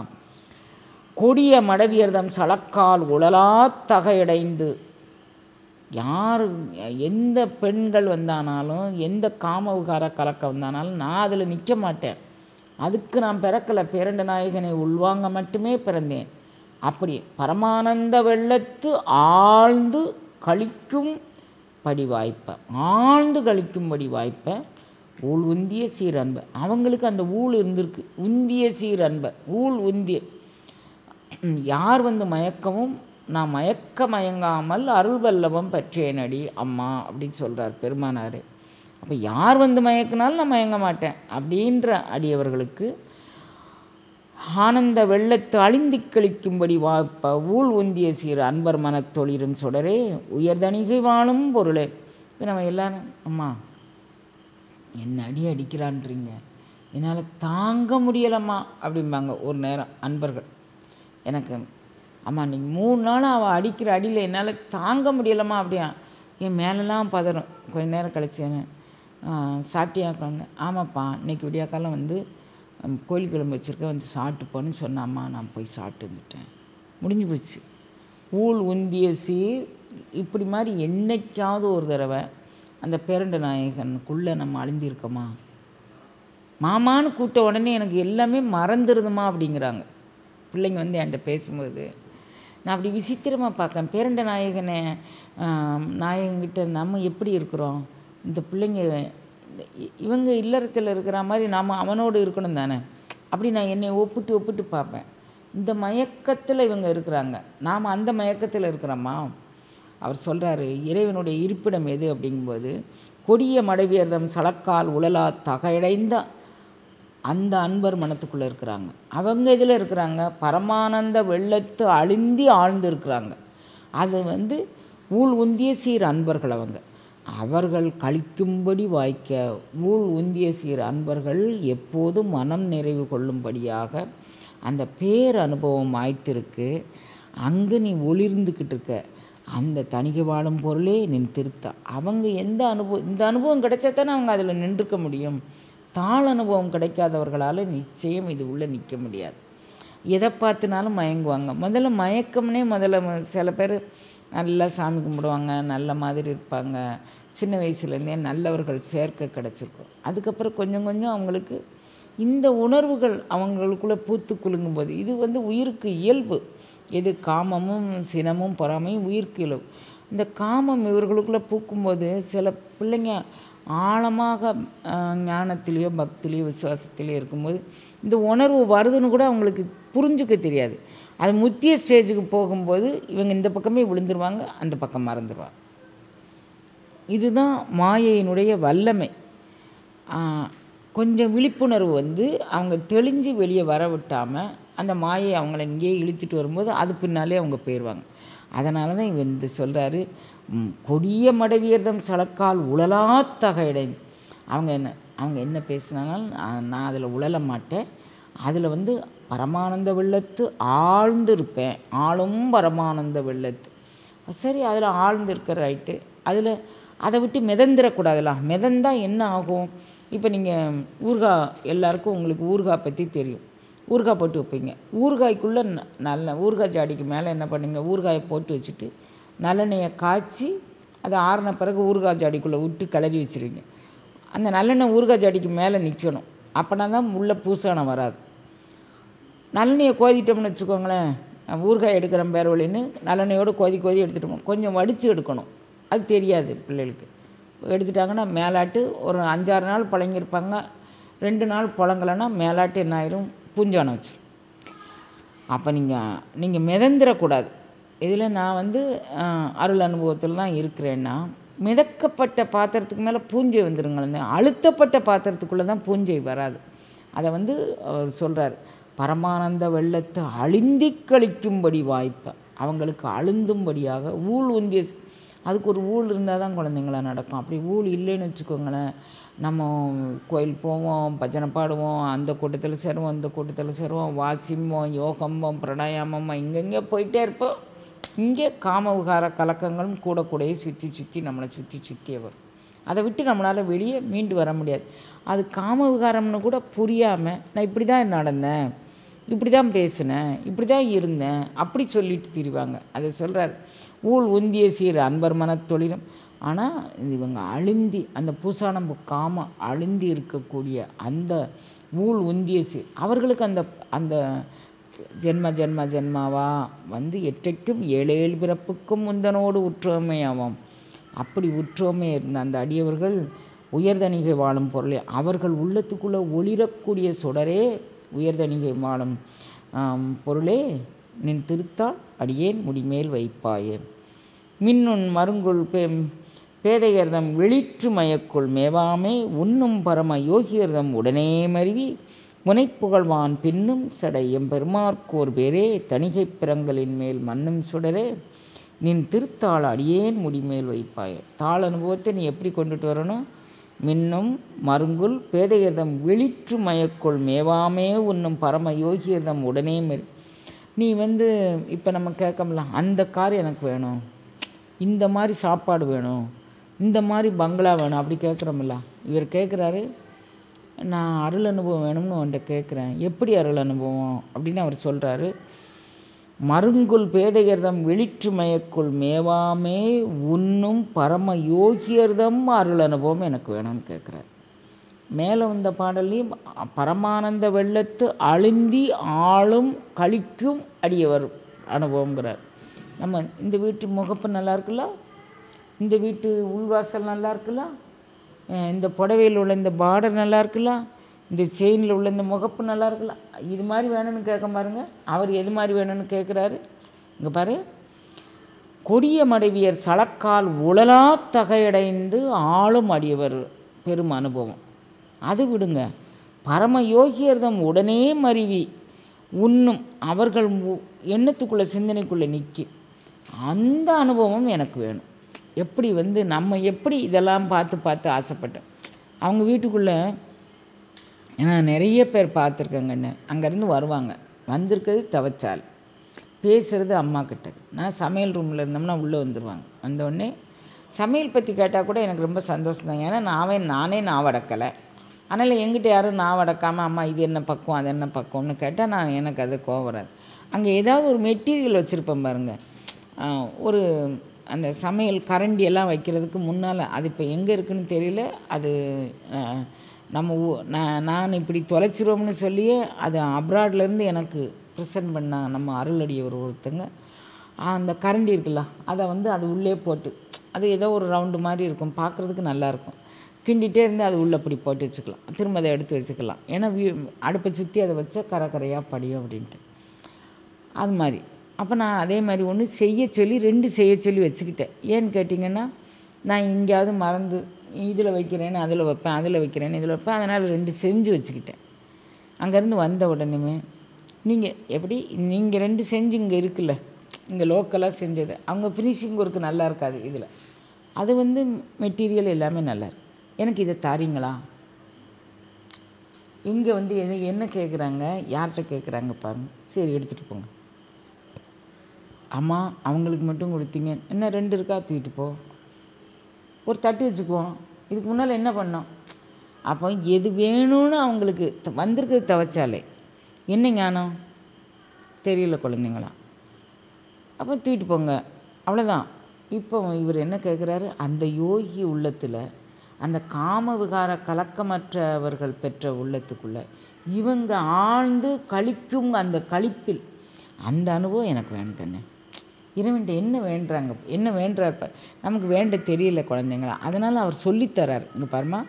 கொடிய மடவியர்தம் சலக்கால் உழலா தகையடைந்து. எந்த பெண்கள் வந்தானாலும், எந்த காமவிகார கலக்கம் வந்தானாலும் நான் அதில் நிற்க மாட்டேன். அதுக்கு நான் பிறக்கலை, பேரண்ட நாயகனை உள்வாங்க மட்டுமே பிறந்தேன். அப்படி பரமானந்த வெள்ளத்து ஆழ்ந்து கழிக்கும் படி வாய்ப்ப, ஆழ்ந்து கழிக்கும்படி வாய்ப்ப ஊழ் உந்திய சீர் அன்ப. அவங்களுக்கு அந்த ஊழ் இருந்திருக்கு. உந்திய சீர் அன்ப, ஊழ் உந்திய. யார் மயக்கவும் நான் மயங்காமல் அருள் வல்லவம் பற்றியனடி அம்மா அப்படின்னு சொல்கிறார் பெருமானார். அப்போ யார் மயக்கினாலும் நான் மயங்க மாட்டேன் அப்படின்ற அடியவர்களுக்கு ஆனந்த வெள்ளத்து அழிந்தி கழிக்கும்படி வாய்ப்ப ஊழ் உந்திய சீர் அன்பர் மனத்தொளிரும் சுடரே. உயர்தணிகை வாழும் பொருளே. இப்போ நம்ம எல்லாரும் அம்மா என்ன அடிக்கிறான்றீங்க, என்னால் தாங்க முடியலம்மா அப்படிம்பாங்க ஒரு நேரம் அன்பர்கள். எனக்கு அம்மா நீங்கள் 3 நாளாக அவள் அடிக்கிற அடியில் என்னால் தாங்க முடியலம்மா அப்படியா. என் மேலெலாம் பதறும். கொஞ்சம் நேரம் கழிச்சேன்னு சாப்பிட்டியாக்காங்க. ஆமாப்பா இன்றைக்கி விடியாக்காலம் கோயில் கிளம்பு வச்சுருக்கேன், சாப்பிட்டு போன்னு சொன்னாம்மா. நான் போய் சாப்பிட்டு வந்துட்டேன், முடிஞ்சு போச்சு. ஊழ் உந்திய சீர் இப்படி மாதிரி என்னைக்காவது ஒரு தடவை அந்த பேரண்ட நாயகனுக்குள்ளே நம்ம அழிந்திருக்கோமா? மாமான்னு கூப்பிட்ட உடனே எனக்கு எல்லாமே மறந்துடுதுமா அப்படிங்கிறாங்க பிள்ளைங்க வந்து என்கிட்ட பேசும்போது. நான் அப்படி விசித்திரமாக பார்க்கேன். பேரண்ட நாயகனை நாயகங்கிட்ட நம்ம எப்படி இருக்கிறோம், இந்த பிள்ளைங்க இவங்க இல்லறத்தில் இருக்கிற மாதிரி நாம் அவனோடு இருக்கணும் தானே. அப்படி நான் என்னை ஒப்பிட்டு பார்ப்பேன். இந்த மயக்கத்தில் இவங்க இருக்கிறாங்க, நாம் அந்த மயக்கத்தில் இருக்கிறோமா. அவர் சொல்கிறாரு, இறைவனுடைய இருப்பிடம் எது அப்படிங்கும்போது, கொடிய மடைவியர்தம் சலக்கால் உழலா தகையடைந்த அந்த அன்பர் மனத்துக்குள்ளே இருக்கிறாங்க. அவங்க இதில் இருக்கிறாங்க, பரமானந்த வெள்ளத்து அழிந்தி ஆழ்ந்து இருக்கிறாங்க. அது வந்து ஊழ் உந்திய சீர் அன்பர்கள். அவர்கள் கழிக்கும்படி வாய்க்க ஊழ் உந்திய சீர் அன்பர்கள் எப்போதும் மனம் நிறைவு கொள்ளும்படியாக அந்த பேர் அனுபவம் ஆய்த்திருக்கு. அங்கே நீ ஒளிர்ந்துக்கிட்டு இருக்க அந்த தணிகை வாழும் பொருளே நின் திருத்தா. அவங்க எந்த அனுபவம், இந்த அனுபவம் கிடைச்சா தானே அவங்க அதில் நின்றுக்க முடியும். தாழ் அனுபவம் கிடைக்காதவர்களால் நிச்சயம் இது உள்ளே நிற்க முடியாது. எதை பார்த்துனாலும் மயங்குவாங்க. முதல்ல மயக்கம்னே சில பேர் நல்லா சாமி கும்பிடுவாங்க, நல்ல மாதிரி இருப்பாங்க, சின்ன வயசுலேருந்தே நல்லவர்கள் சேர்க்க கிடச்சிருக்கும். அதுக்கப்புறம் கொஞ்சம் கொஞ்சம் அவங்களுக்கு இந்த உணர்வுகள் அவங்களுக்குள்ளே பூத்து குலுங்கும்போது, இது வந்து உயிருக்கு இயல்பு. எது காமமும் சினமும் பொறாமையும் உயிருக்கு இயல்பு. இந்த காமம் இவர்களுக்குள்ளே பூக்கும்போது சில பிள்ளைங்க ஆழமாக ஞானத்திலேயோ பக்திலேயோ விசுவாசத்திலேயோ இருக்கும்போது இந்த உணர்வு வருதுன்னு கூட அவங்களுக்கு புரிஞ்சுக்க தெரியாது. அது முத்திய ஸ்டேஜுக்கு போகும்போது இவங்க இந்த பக்கமே விழுந்துருவாங்க, அந்த பக்கம் மறந்துடுவாங்க. இதுதான் மாயையினுடைய வல்லமை. கொஞ்சம் விழிப்புணர்வு வந்து அவங்க தெளிஞ்சு வெளியே வர விட்டாமல் அந்த மாயை அவங்கள இங்கேயே இழுத்துட்டு வரும்போது அது பின்னாலே அவங்க போயிடுவாங்க. அதனால தான் இவன் வந்து சொல்கிறாரு, கொடிய மடவியர்தம் சலக்கால் உழலாத்தகையடை. அவங்க என்ன பேசினாலும் நான் அதில் உழல மாட்டேன். அதில் வந்து பரமானந்த வெள்ளத்து ஆழ்ந்து இருப்பேன். ஆளும் பரமானந்த வெள்ளத்து. சரி, அதில் ஆழ்ந்து இருக்கிற ரைட்டு. அதை விட்டு மிதந்துடக்கூடாதுலாம். மிதந்தால் என்ன ஆகும்? இப்போ நீங்கள் ஊறுகாய், எல்லாருக்கும் உங்களுக்கு ஊறுகாய் பற்றி தெரியும். ஊறுகாய் போட்டு வைப்பீங்க. ஊறுகாய்க்குள்ளே நல்ல ஊறுகாய் ஜாடிக்கு மேலே என்ன பண்ணுங்க, ஊறுகாயை போட்டு வச்சுட்டு நல்லெண்ணெயை காய்ச்சி அதை ஆறின பிறகு ஊறுகாய் ஜாடிக்குள்ளே விட்டு கிளறி வச்சுருவீங்க. அந்த நல்லெண்ணெய் ஊறுகாய் ஜாடிக்கு மேலே நிற்கணும். அப்போனா தான் உள்ளே பூசணம் வராது. நல்லெண்ணெயை கோதிட்டோம்னு வச்சுக்கோங்களேன், ஊறுகாய் எடுக்கிற பேர் வழின்னு நல்லெண்ணெயோடு கோதி எடுத்துட்டோம். கொஞ்சம் வடித்து எடுக்கணும். அது தெரியாது பிள்ளைகளுக்கு. எடுத்துட்டாங்கன்னா மேலாட்டு ஒரு 5-6 நாள் பழங்கியிருப்பாங்க. 2 நாள் புழங்கலைன்னா மேலாட்டு என்ன ஆயிரும், பூஞ்சானம் வச்சிடும். அப்போ நீங்கள் மிதந்துடக்கூடாது. இதில் நான் வந்து அருள் அனுபவத்தில் தான் இருக்கிறேன்னா, மிதக்கப்பட்ட பாத்திரத்துக்கு மேலே பூஞ்சை வந்துருங்களேன். அழுத்தப்பட்ட பாத்திரத்துக்குள்ளே தான் பூஞ்சை வராது. அதை வந்து அவர் சொல்கிறார், பரமானந்த வெள்ளத்தை அழிந்தி கழிக்கும்படி வாய்ப்பை அவங்களுக்கு அழுந்தும்படியாக ஊழ் உந்திய. அதுக்கு ஒரு ஊழ் இருந்தால் தான் குழந்தைங்களா நடக்கும். அப்படி ஊழ் இல்லைன்னு வச்சுக்கோங்களேன், நம்ம கோயில் போவோம், பஜனை பாடுவோம், அந்த கூட்டத்தில் சேருவோம், இந்த கூட்டத்தில் சேருவோம், வாசிப்போம், யோகம்போம், பிரணாயாமம், இங்கெங்கே போயிட்டே இருப்போம். இங்கே காம விகார கலக்கங்களும் கூடக்கூடையே சுற்றி நம்மளை சுற்றி வரும். அதை விட்டு நம்மளால் வெளியே மீண்டு வர முடியாது. அது காம விகாரம்னு கூட புரியாமல் நான் இப்படி தான் நடந்தேன், இப்படி தான் பேசினேன், இப்படி தான் இருந்தேன் அப்படி சொல்லிட்டு திரிவாங்க. அதை சொல்கிறார், ஊழ் உந்திய சீர் அன்பர் மனத்தொழிலும். ஆனால் இவங்க அழுந்தி அந்த பூசானம் காம அழுந்தி இருக்கக்கூடிய அந்த ஊழ் உந்திய சீர் அவர்களுக்கு அந்த ஜென்மாவா வந்து எட்டைக்கும் 7 பிறப்புக்கும் முந்தனோடு உற்றோமையாவாம். அப்படி உற்றோமே இருந்த அந்த அடியவர்கள் உயர்தணிகை வாழும் பொருளே, அவர்கள் உள்ளத்துக்குள்ளே ஒளிரக்கூடிய சுடரே உயர்தணிகை வாழும் பொருளே நின் திருத்தால் அடியேன் முடிமேல் வைப்பாயே. மின்னுன் மருங்குள் பேதையர்தம் வெளிற்று மயக்குள் மேவாமே உண்ணும் பரம யோகியர்தம் உடனே மருவி முனைப்புகழ்வான் பின்னும் சடை எம்பெருமார்க்கோர் பேரே தணிகை பிறங்களின் மேல் மண்ணும் சுடரே நின் திருத்தாள் அடியேன் முடிமேல் வைப்பாய். தாள் அனுபவத்தை நீ எப்படி கொண்டுட்டு வரணும்? மின்னும் மருங்குள் பேதையர்தம் வெளிற்று மயக்குள் மேவாமே உண்ணும் பரம யோகியர்தம் உடனே மருவி. நீ வந்து இப்போ நம்ம கேட்கலாம், அந்த கார் எனக்கு வேணும், இந்த மாதிரி சாப்பாடு வேணும், இந்த மாதிரி பங்களா வேணும் அப்படி கேட்குறோம்ல. இவர் கேட்குறாரு, நான் அருள் அனுபவம் வேணும்னு அவன்கிட்ட கேட்குறேன். எப்படி அருள் அனுபவம் அப்படின்னு அவர் சொல்கிறாரு. மருங்குல் பேதையர்தம் வெளிற்று மயக்குள் மேவாமே உண்ணும் பரம யோகியர்தம் அருள் அனுபவம் எனக்கு வேணும்னு கேட்குறாரு. மேலே வந்த பாடல்லையும் பரமானந்த வெள்ளத்து அழுந்தி ஆளும் கழிக்கும் அடியவர் அனுபவங்கிறார். நம்ம இந்த வீட்டு முகப்பு நல்லா இருக்குல்ல, இந்த வீட்டு உள்வாசல் நல்லா இருக்குல்ல, இந்த புடவையில் உள்ள இந்த பார்டர் நல்லா இருக்குல்ல, இந்த செயினில் உள்ள இந்த முகப்பு நல்லா இருக்குல்ல, இது மாதிரி வேணும்னு கேட்க பாருங்க. அவர் எது மாதிரி வேணும்னு கேட்குறாரு. இங்கே பாரு, கொடிய மடைவியர் சளக்கால் உழலா தகையடைந்து ஆளும் அடியவர் பெரும் அனுபவம். அது விடுங்க, பரம யோகியர்தம் உடனே மருவி உண்ணும் அவர்கள் எண்ணத்துக்குள்ளே சிந்தனைக்குள்ளே நிற்கி அந்த அனுபவம் எனக்கு வேணும். எப்படி நம்ம எப்படி இதெல்லாம் பார்த்து ஆசைப்பட்டேன். அவங்க வீட்டுக்குள்ளே நான் நிறைய பேர் பார்த்துருக்கேங்கண்ணே. அங்கேருந்து வருவாங்க, வந்திருக்கிறது தவச்சால், பேசுகிறது அம்மா கிட்ட. நான் சமையல் ரூமில் இருந்தோம்னா உள்ளே வந்துடுவாங்க. வந்தோடனே சமையல் பற்றி கேட்டால் கூட எனக்கு ரொம்ப சந்தோஷம் தான். ஏன்னா நானே வடக்கலை. அதனால் எங்கிட்ட யாரும் வடக்காமல் அம்மா இது என்ன பக்குவம் அது என்ன பக்குவம்னு கேட்டால் எனக்கு அது கோவம் வராது. அங்கே ஏதாவது ஒரு மெட்டீரியல் வச்சுருப்பேன் பாருங்கள், ஒரு அந்த சமையல் கரண்டியெல்லாம் வைக்கிறதுக்கு முன்னால், அது இப்போ எங்கே இருக்குதுன்னு தெரியல. அது நம்ம நான் இப்படி தொலைச்சிருவோம்னு சொல்லியே அது அப்ராட்லேருந்து எனக்கு ப்ரெசென்ட் பண்ணாங்க நம்ம அருளடியவர் ஒருத்தங்க. அந்த கரண்டி இருக்குல்ல, அதை அது உள்ளே போட்டு, அது ஏதோ ஒரு ரவுண்டு மாதிரி இருக்கும், பார்க்குறதுக்கு நல்லாயிருக்கும். கிண்டிகிட்டே இருந்து அது உள்ளே அப்படி போட்டு வச்சுக்கலாம், திரும்ப அதை எடுத்து வச்சுக்கலாம். ஏன்னா அடுப்பை சுற்றி அதை வச்சா கரையாக படியும் அப்படின்ட்டு. அது மாதிரி அப்போ நான் அதே மாதிரி ஒன்று செய்ய சொல்லி 2 செய்ய சொல்லி வச்சுக்கிட்டேன். ஏன்னு கேட்டிங்கன்னா, நான் எங்கேயாவது மறந்து இதில் வைக்கிறேன்னு அதில் வைப்பேன், அதில் வைக்கிறேன்னு இதில் வைப்பேன். அதனால் 2 செஞ்சு வச்சுக்கிட்டேன். அங்கேருந்து வந்த உடனேமே நீங்கள் 2 செஞ்சு இங்கே இருக்குல்ல, இங்கே லோக்கலாக செஞ்சது, அவங்க ஃபினிஷிங் ஒர்க்கு நல்லா இருக்காது இதில். அது மெட்டீரியல் எல்லாமே நல்லாயிருக்கு. எனக்கு இதை தாரீங்களா? இங்கே என்ன கேட்குறாங்க, யார்கிட்ட கேட்குறாங்க பாருங்கள். சரி எடுத்துகிட்டு போங்க. அம்மா அவங்களுக்கு மட்டும் கொடுத்தீங்க, என்ன 2 இருக்கா, தூக்கிட்டு போ, ஒரு தட்டு வச்சுக்குவோம். இதுக்கு முன்னால் என்ன பண்ணோம்? அப்போ எது வேணும்னு அவங்களுக்கு வந்திருக்கிறது தவச்சாலே என்ன ஞானம் தெரியல குழந்தைங்களா. அப்போ தூக்கிட்டு போங்க, அவ்வளோதான். இப்போ இவர் என்ன கேட்குறாரு, அந்த யோகி உள்ளத்தில், அந்த காம விகார கலக்கமற்றவர்கள் பெற்ற உள்ளத்துக்குள்ளே இவங்க ஆழ்ந்து கழிக்கும் அந்த கழிப்பில் அந்த அனுபவம் எனக்கு வேண்டேன்னு. இறைவன்ட்ட என்ன வேண்டுறார் நமக்கு வேண்ட தெரியல குழந்தைங்களா. அதனால் அவர் சொல்லித்தரார். இங்கே பாருமா,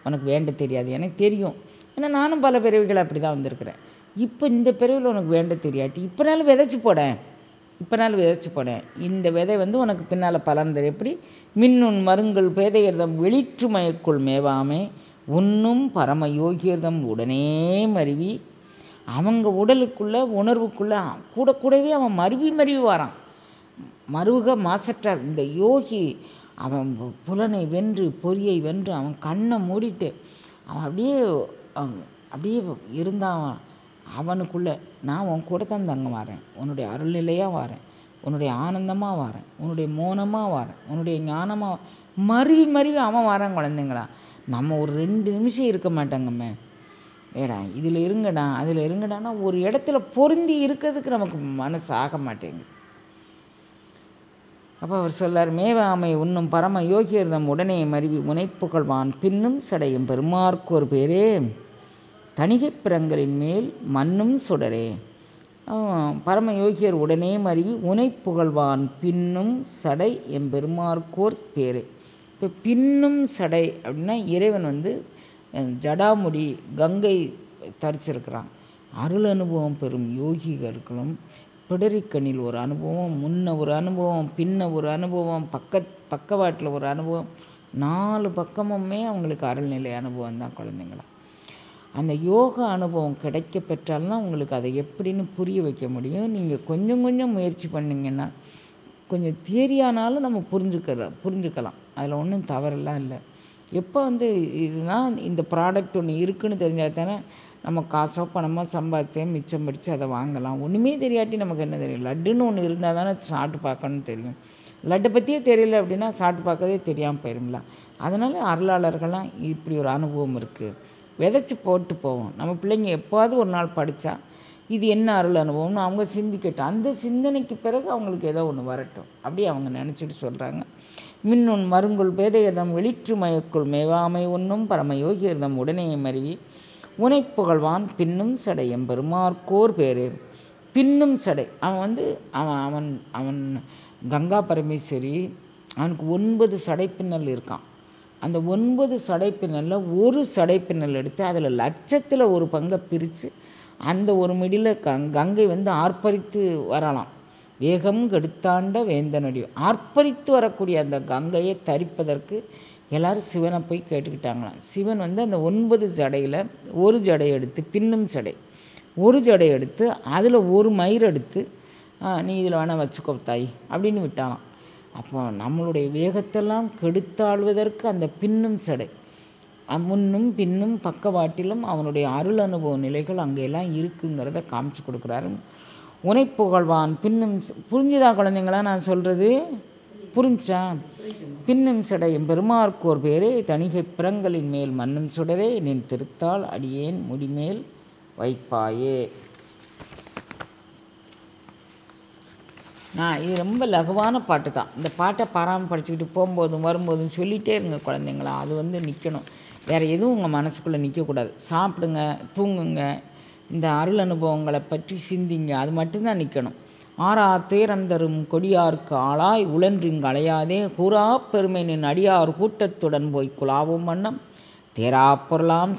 உனக்கு வேண்ட தெரியாது, எனக்கு தெரியும். ஏன்னா நானும் பல பிறவிகள் அப்படி தான் வந்திருக்கிறேன். இப்போ இந்த பிறவியில் உனக்கு வேண்ட தெரியாட்டி இப்போனாலும் விதைச்சி போடேன். இந்த விதை உனக்கு பின்னால் பலன் தரும். எப்படி மின்னுன் மருங்கள் பேதையர்தம் வெளிற்றுமயக்குள் மேவாமே உன்னும் பரம யோகியர்தம் உடனே மருவி அவங்க உடலுக்குள்ளே உணர்வுக்குள்ளே கூடவே அவன் மருவி வரான். மருக மாசற்றார் இந்த யோகி. அவன் புலனை வென்று பொறியை வென்று அவன் கண்ணை மூடிட்டு அவன் அப்படியே இருந்தான். அவனுக்குள்ளே நான் உன் கூட தான் தங்க வரேன், உன்னுடைய அருள்நிலையாக வரேன், உன்னுடைய ஆனந்தமாக வரேன், உன்னுடைய மோனமாக வரேன், உன்னுடைய ஞானமாக மருவி அவன் வரான். குழந்தைங்களா, நம்ம ஒரு 2 நிமிஷம் இருக்க மாட்டாங்கம்மே. வேடா இதில் இருங்கடா அதில் இருங்கடான்னா ஒரு இடத்துல பொருந்தி இருக்கிறதுக்கு நமக்கு மனசு ஆக மாட்டேங்குது. அப்போ அவர் சொல்லார், மேவாமை உன்னும் பரம யோகியர்தம் உடனே மருவி உனைப்புகழ்வான் பின்னும் சடையும் பெருமார்க்கோர் பேரே தணிகை பிறங்களின் மேல் மண்ணும் சுடரே. பரம யோகியர் உடனே மருவி உனைப்புகழ்வான் பின்னும் சடை எம்பெருமார்க்கோர் பேரே. இப்போ பின்னும் சடை அப்படின்னா இறைவன் ஜடாமுடி கங்கை தரிச்சிருக்கிறான். அருள் அனுபவம் பெறும் யோகிகளுக்கும் பிடரிக்கண்ணில் ஒரு அனுபவம், முன்ன ஒரு அனுபவம், பின்ன ஒரு அனுபவம், பக்கவாட்டில் ஒரு அனுபவம், 4 பக்கமுமே அவங்களுக்கு அருள்நிலை அனுபவம் தான் குழந்தைங்களா. அந்த யோகா அனுபவம் கிடைக்க பெற்றால்தான் உங்களுக்கு அதை எப்படின்னு புரிய வைக்க முடியும். நீங்கள் கொஞ்சம் முயற்சி பண்ணிங்கன்னா கொஞ்சம் தியரியானாலும் நம்ம புரிஞ்சுக்கலாம். அதில் ஒன்றும் தவறெல்லாம் இல்லை. எப்போ இதுதான் இந்த ப்ராடக்ட் ஒன்று இருக்குதுன்னு தெரிஞ்சால் தானே நம்ம காசோ பணமோ சம்பாதித்தே மிச்சம் படித்து அதை வாங்கலாம். ஒன்றுமே தெரியாட்டி நமக்கு என்ன தெரியும்? லட்டுன்னு ஒன்று இருந்தால் தானே சாப்பிட்டு பார்க்கணுன்னு தெரியும். லட்டை பற்றியே தெரியல அப்படின்னா சாப்பிட்டு பார்க்கவே தெரியாமல் போயிடும்ல. அதனால் அருளாளர்கள்லாம் இப்படி ஒரு அனுபவம் இருக்குது, விதைச்சி போட்டு போவோம். நம்ம பிள்ளைங்க எப்போது ஒரு நாள் படித்தா இது என்ன அருள் அனுபவம்னு அவங்க சிந்திக்கட்டும். அந்த சிந்தனைக்கு பிறகு அவங்களுக்கு ஏதோ ஒன்று வரட்டும் அப்படி அவங்க நினச்சிட்டு சொல்கிறாங்க. மின்னுன் மருங்குள் பேதையதம் வெளிற்று மயக்குள் மேவாமை ஒன்றும் பரமயோகியர்தம் உடனே மருவி உனை புகழ்வான் பின்னும் சடை எம்பெருமார்க்கோர் பேரே. பின்னும் சடை, அவன் அவன் அவன் கங்கா பரமேஸ்வரி, அவனுக்கு 9 சடைப்பின்னல் இருக்கான். அந்த 9 சடைப்பின்னலில் ஒரு சடைப்பின்னல் எடுத்து அதில் லட்சத்தில் ஒரு பங்கை பிரித்து அந்த ஒரு மிடில் கங்கை ஆர்ப்பரித்து வரலாம். வேகம் கெடுத்தாண்ட வேந்தனடி ஆர்ப்பரித்து வரக்கூடிய அந்த கங்கையை தரிப்பதற்கு எல்லோரும் சிவனை போய் கேட்டுக்கிட்டாங்களாம். சிவன் அந்த 9 ஜடையில் ஒரு ஜடை எடுத்து, பின்னும் சடை ஒரு ஜடை எடுத்து அதில் ஒரு மயிர் எடுத்து, நீ இதில் வேணால் வச்சுக்கோ தாய் அப்படின்னு விட்டாலாம். அப்போ நம்மளுடைய வேகத்தெல்லாம் கெடுத்தாழ்வதற்கு அந்த பின்னும் சடை, முன்னும் பின்னும் பக்கவாட்டிலும் அவனுடைய அருள் அனுபவ நிலைகள் அங்கெல்லாம் இருக்குங்கிறத காமிச்சு கொடுக்குறாரு. உனை புகழ்வான் பின்னும். புரிஞ்சுதா குழந்தைங்களா நான் சொல்கிறது? புரிஞ்சா? பின்னும் சடையும் பெருமார்க்கோர் பேரே தணிகை பிறங்களின் மேல் மன்னும் சுடரே நின் திருத்தாள் அடியேன் முடிமேல் வைப்பாயே. இது ரொம்ப லகுவான பாட்டு தான். இந்த பாட்டை பாராமல் படிச்சுக்கிட்டு போகும்போதும் வரும்போதும் சொல்லிகிட்டே இருங்க குழந்தைங்களா. அது நிற்கணும், வேறு எதுவும் உங்கள் மனசுக்குள்ளே நிற்கக்கூடாது. சாப்பிடுங்க, தூங்குங்க, இந்த அருள் அனுபவங்களை பற்றி சிந்திங்க, அது மட்டும்தான் நிற்கணும். ஆறா துயரந்தரும் கொடியார்க்கு ஆளாய் உழன்றிங்கு அலையாதே கூறா பெருமை நின் அடியார் கூட்டத்துடன் போய் குலாவும் வண்ணம் தேரா பொருளாம்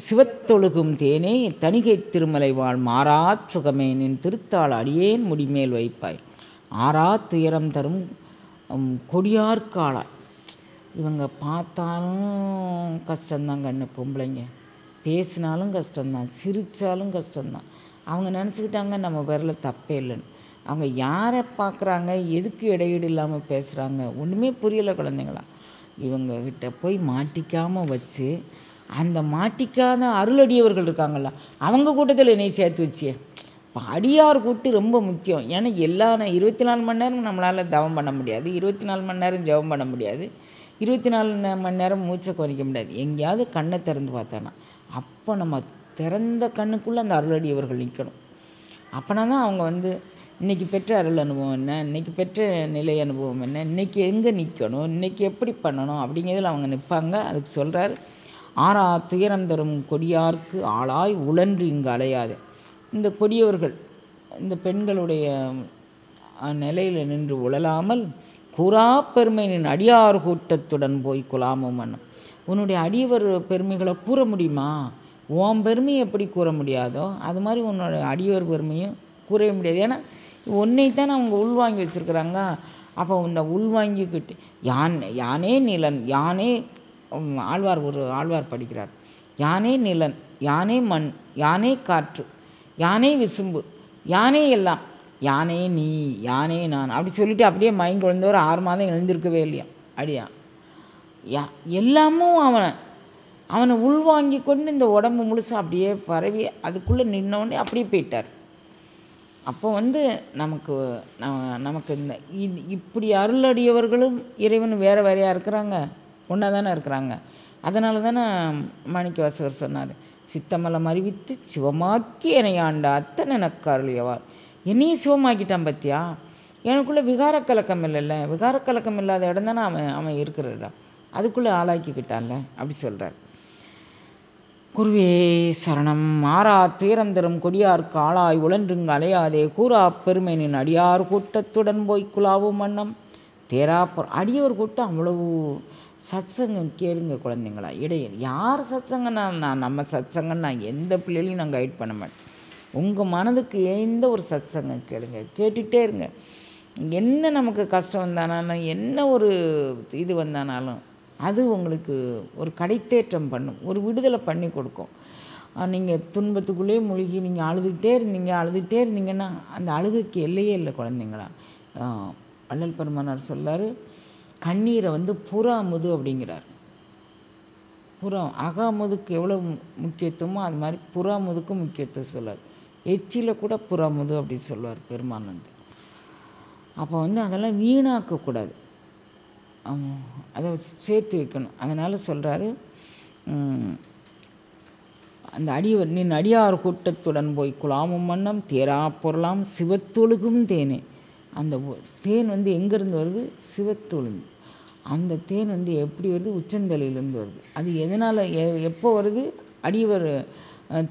சிவத்தொழுகும் தேனே தணிகை திருமலை வாழ் மாறா சுகமே நின் திருத்தாள் அடியேன் முடிமேல் வைப்பாய். ஆறா துயரம் தரும் கொடியார்க்கு ஆளாய். இவங்க பார்த்தாலும் கஷ்டம்தான் கண்ணு, பொம்பளைங்க பேசினாலும் கஷ்டம்தான், சிரித்தாலும் கஷ்டம்தான். அவங்க நினச்சிக்கிட்டாங்க நம்ம பேரில் தப்பே இல்லைன்னு. அவங்க யாரை பார்க்குறாங்க, எதுக்கு இடையீடு இல்லாமல் பேசுகிறாங்க, ஒன்றுமே புரியலை குழந்தைங்களா. இவங்கக்கிட்ட போய் மாட்டிக்காமல் வச்சு அந்த மாட்டிக்காத அருளடியவர்கள் இருக்காங்கள்ல, அவங்க கூட்டத்தில் என்னை சேர்த்து வச்சு. இப்போ அடியார் கூட்டு ரொம்ப முக்கியம். ஏன்னா 24 மணி நேரம் நம்மளால் தவம் பண்ண முடியாது, 24 மணி நேரம் ஜெபம் பண்ண முடியாது, 24 மணி நேரம் மூச்சை குறைக்க முடியாது. எங்கேயாவது கண்ணை திறந்து பார்த்தானா அப்போ நம்ம திறந்த கண்ணுக்குள்ளே அந்த அருளடியவர்கள் நிற்கணும். அப்போனா தான் அவங்க இன்றைக்கி பெற்ற அருள் அனுபவம் என்ன, இன்றைக்கி பெற்ற நிலை அனுபவம் என்ன, இன்றைக்கி எங்கே நிற்கணும், இன்றைக்கி எப்படி பண்ணணும் அப்படிங்கிறதுல அவங்க நிற்பாங்க. அதுக்கு சொல்கிறார், ஆறா துயரம் தரும் கொடியார்க்கு ஆளாய் உழன்று இங்கு அலையாது. இந்த கொடியவர்கள், இந்த பெண்களுடைய நிலையில் நின்று உழலாமல் கூறா பெருமை நின் அடியார் கூட்டத்துடன் போய் குலாமும் மன்னும். உன்னுடைய அடியவர் பெருமைகளை கூற முடியுமா? உன் பெருமையை எப்படி கூற முடியாதோ அது மாதிரி உன்னோட அடியவர் பெருமையும் கூறவே முடியாது. ஏன்னா ஒன்றைத்தான் அவங்க உள்வாங்கி வச்சுருக்குறாங்க. அப்போ இந்த உள்வாங்கிக்கிட்டு யானே நிலன், யானே ஆழ்வார் படிக்கிறார், யானே நிலன், யானே மண், யானே காற்று, யானே விசும்பு, யானே எல்லாம், யானே நீ, யானே நான் அப்படி சொல்லிவிட்டு அப்படியே மயங்கி விழுந்த ஒரு 6 மாதம் எழுந்திருக்கவே இல்லையா அடியா. எல்லாமும் அவனை உள்வாங்கி கொண்டு இந்த உடம்பு முழுசாக அப்படியே பரவி அதுக்குள்ளே நின்னோடனே அப்படியே போயிட்டார். அப்போ நமக்கு இந்த இப்படி அருளடியவர்களும் இறைவன் வேறு வேறையாக இருக்கிறாங்க, ஒன்றா தானே இருக்கிறாங்க. அதனால தானே மாணிக்கவாசகர் சொன்னார், சித்தமலம் அறிவித்து சிவமாக்கி என்னை ஆண்ட அத்தனை எனக்கு அருளியவார். என்னையும் சிவமாக்கிட்டான் பத்தியா. எனக்குள்ளே விகாரக்கலக்கம் இல்லைல்ல, விகாரக்கலக்கம் இல்லாத இடம் தானே அவன் இருக்கிற இடம், அதுக்குள்ளே ஆளாக்கிக்கிட்டான்ல அப்படி சொல்கிறார். குருவே சரணம். மாறா துயரம் தரும் கொடியார்க்கு ஆளாய் உழன்றுங்கு அலையாதே கூறா பெருமை நின் அடியார் கூட்டத்துடன் போய் குலாவும் வண்ணம் தேரா அடியோர் கூட்டம் அவ்வளவு சத்சங்கம் கேளுங்க குழந்தைங்களா. இடையில் யார் சத்சங்கன்னா நம்ம சத்சங்கம் எந்த பிள்ளைகளையும் நான் கைட் பண்ண மாட்டேன். உங்கள் மனதுக்கு எந்த ஒரு சத்சங்கம் கேளுங்க, கேட்டுகிட்டே இருங்க. என்ன நமக்கு கஷ்டம் வந்தானாலும் என்ன ஒரு இது வந்தானாலும் அது உங்களுக்கு ஒரு கடைத்தேற்றம் பண்ணும், ஒரு விடுதலை பண்ணி கொடுக்கும். நீங்கள் துன்பத்துக்குள்ளேயே மூழ்கி நீங்கள் அழுதுகிட்டே இருந்தீங்கன்னா அந்த அழுகைக்கு எல்லையே இல்லை குழந்தைங்களா. வள்ளல் பெருமானார் சொல்லார், கண்ணீரை புறாமுது அப்படிங்கிறார். அகாமுதுக்கு எவ்வளோ முக்கியத்துவமோ அது மாதிரி புறாமுதுக்கும் முக்கியத்துவம் சொல்லார். எச்சியில் கூட புறாமுது அப்படின்னு சொல்லுவார் பெருமான். அப்போ அதெல்லாம் வீணாக்கக்கூடாது, அதை சேர்த்து வைக்கணும். அதனால் சொல்கிறாரு, அந்த நின் அடியார் கூட்டத்துடன் போய் குலாமும் வண்ணம் தேரா பொருளாம் சிவத்தொழுகும் தேனே. அந்த தேன் வந்து எங்கேருந்து வருது? சிவத்துலேருந்து. அந்த தேன் வந்து எப்படி வருது? உச்சந்தலையிலேருந்து வருது. அது எதனால் எப்போ வருது? அடியவர்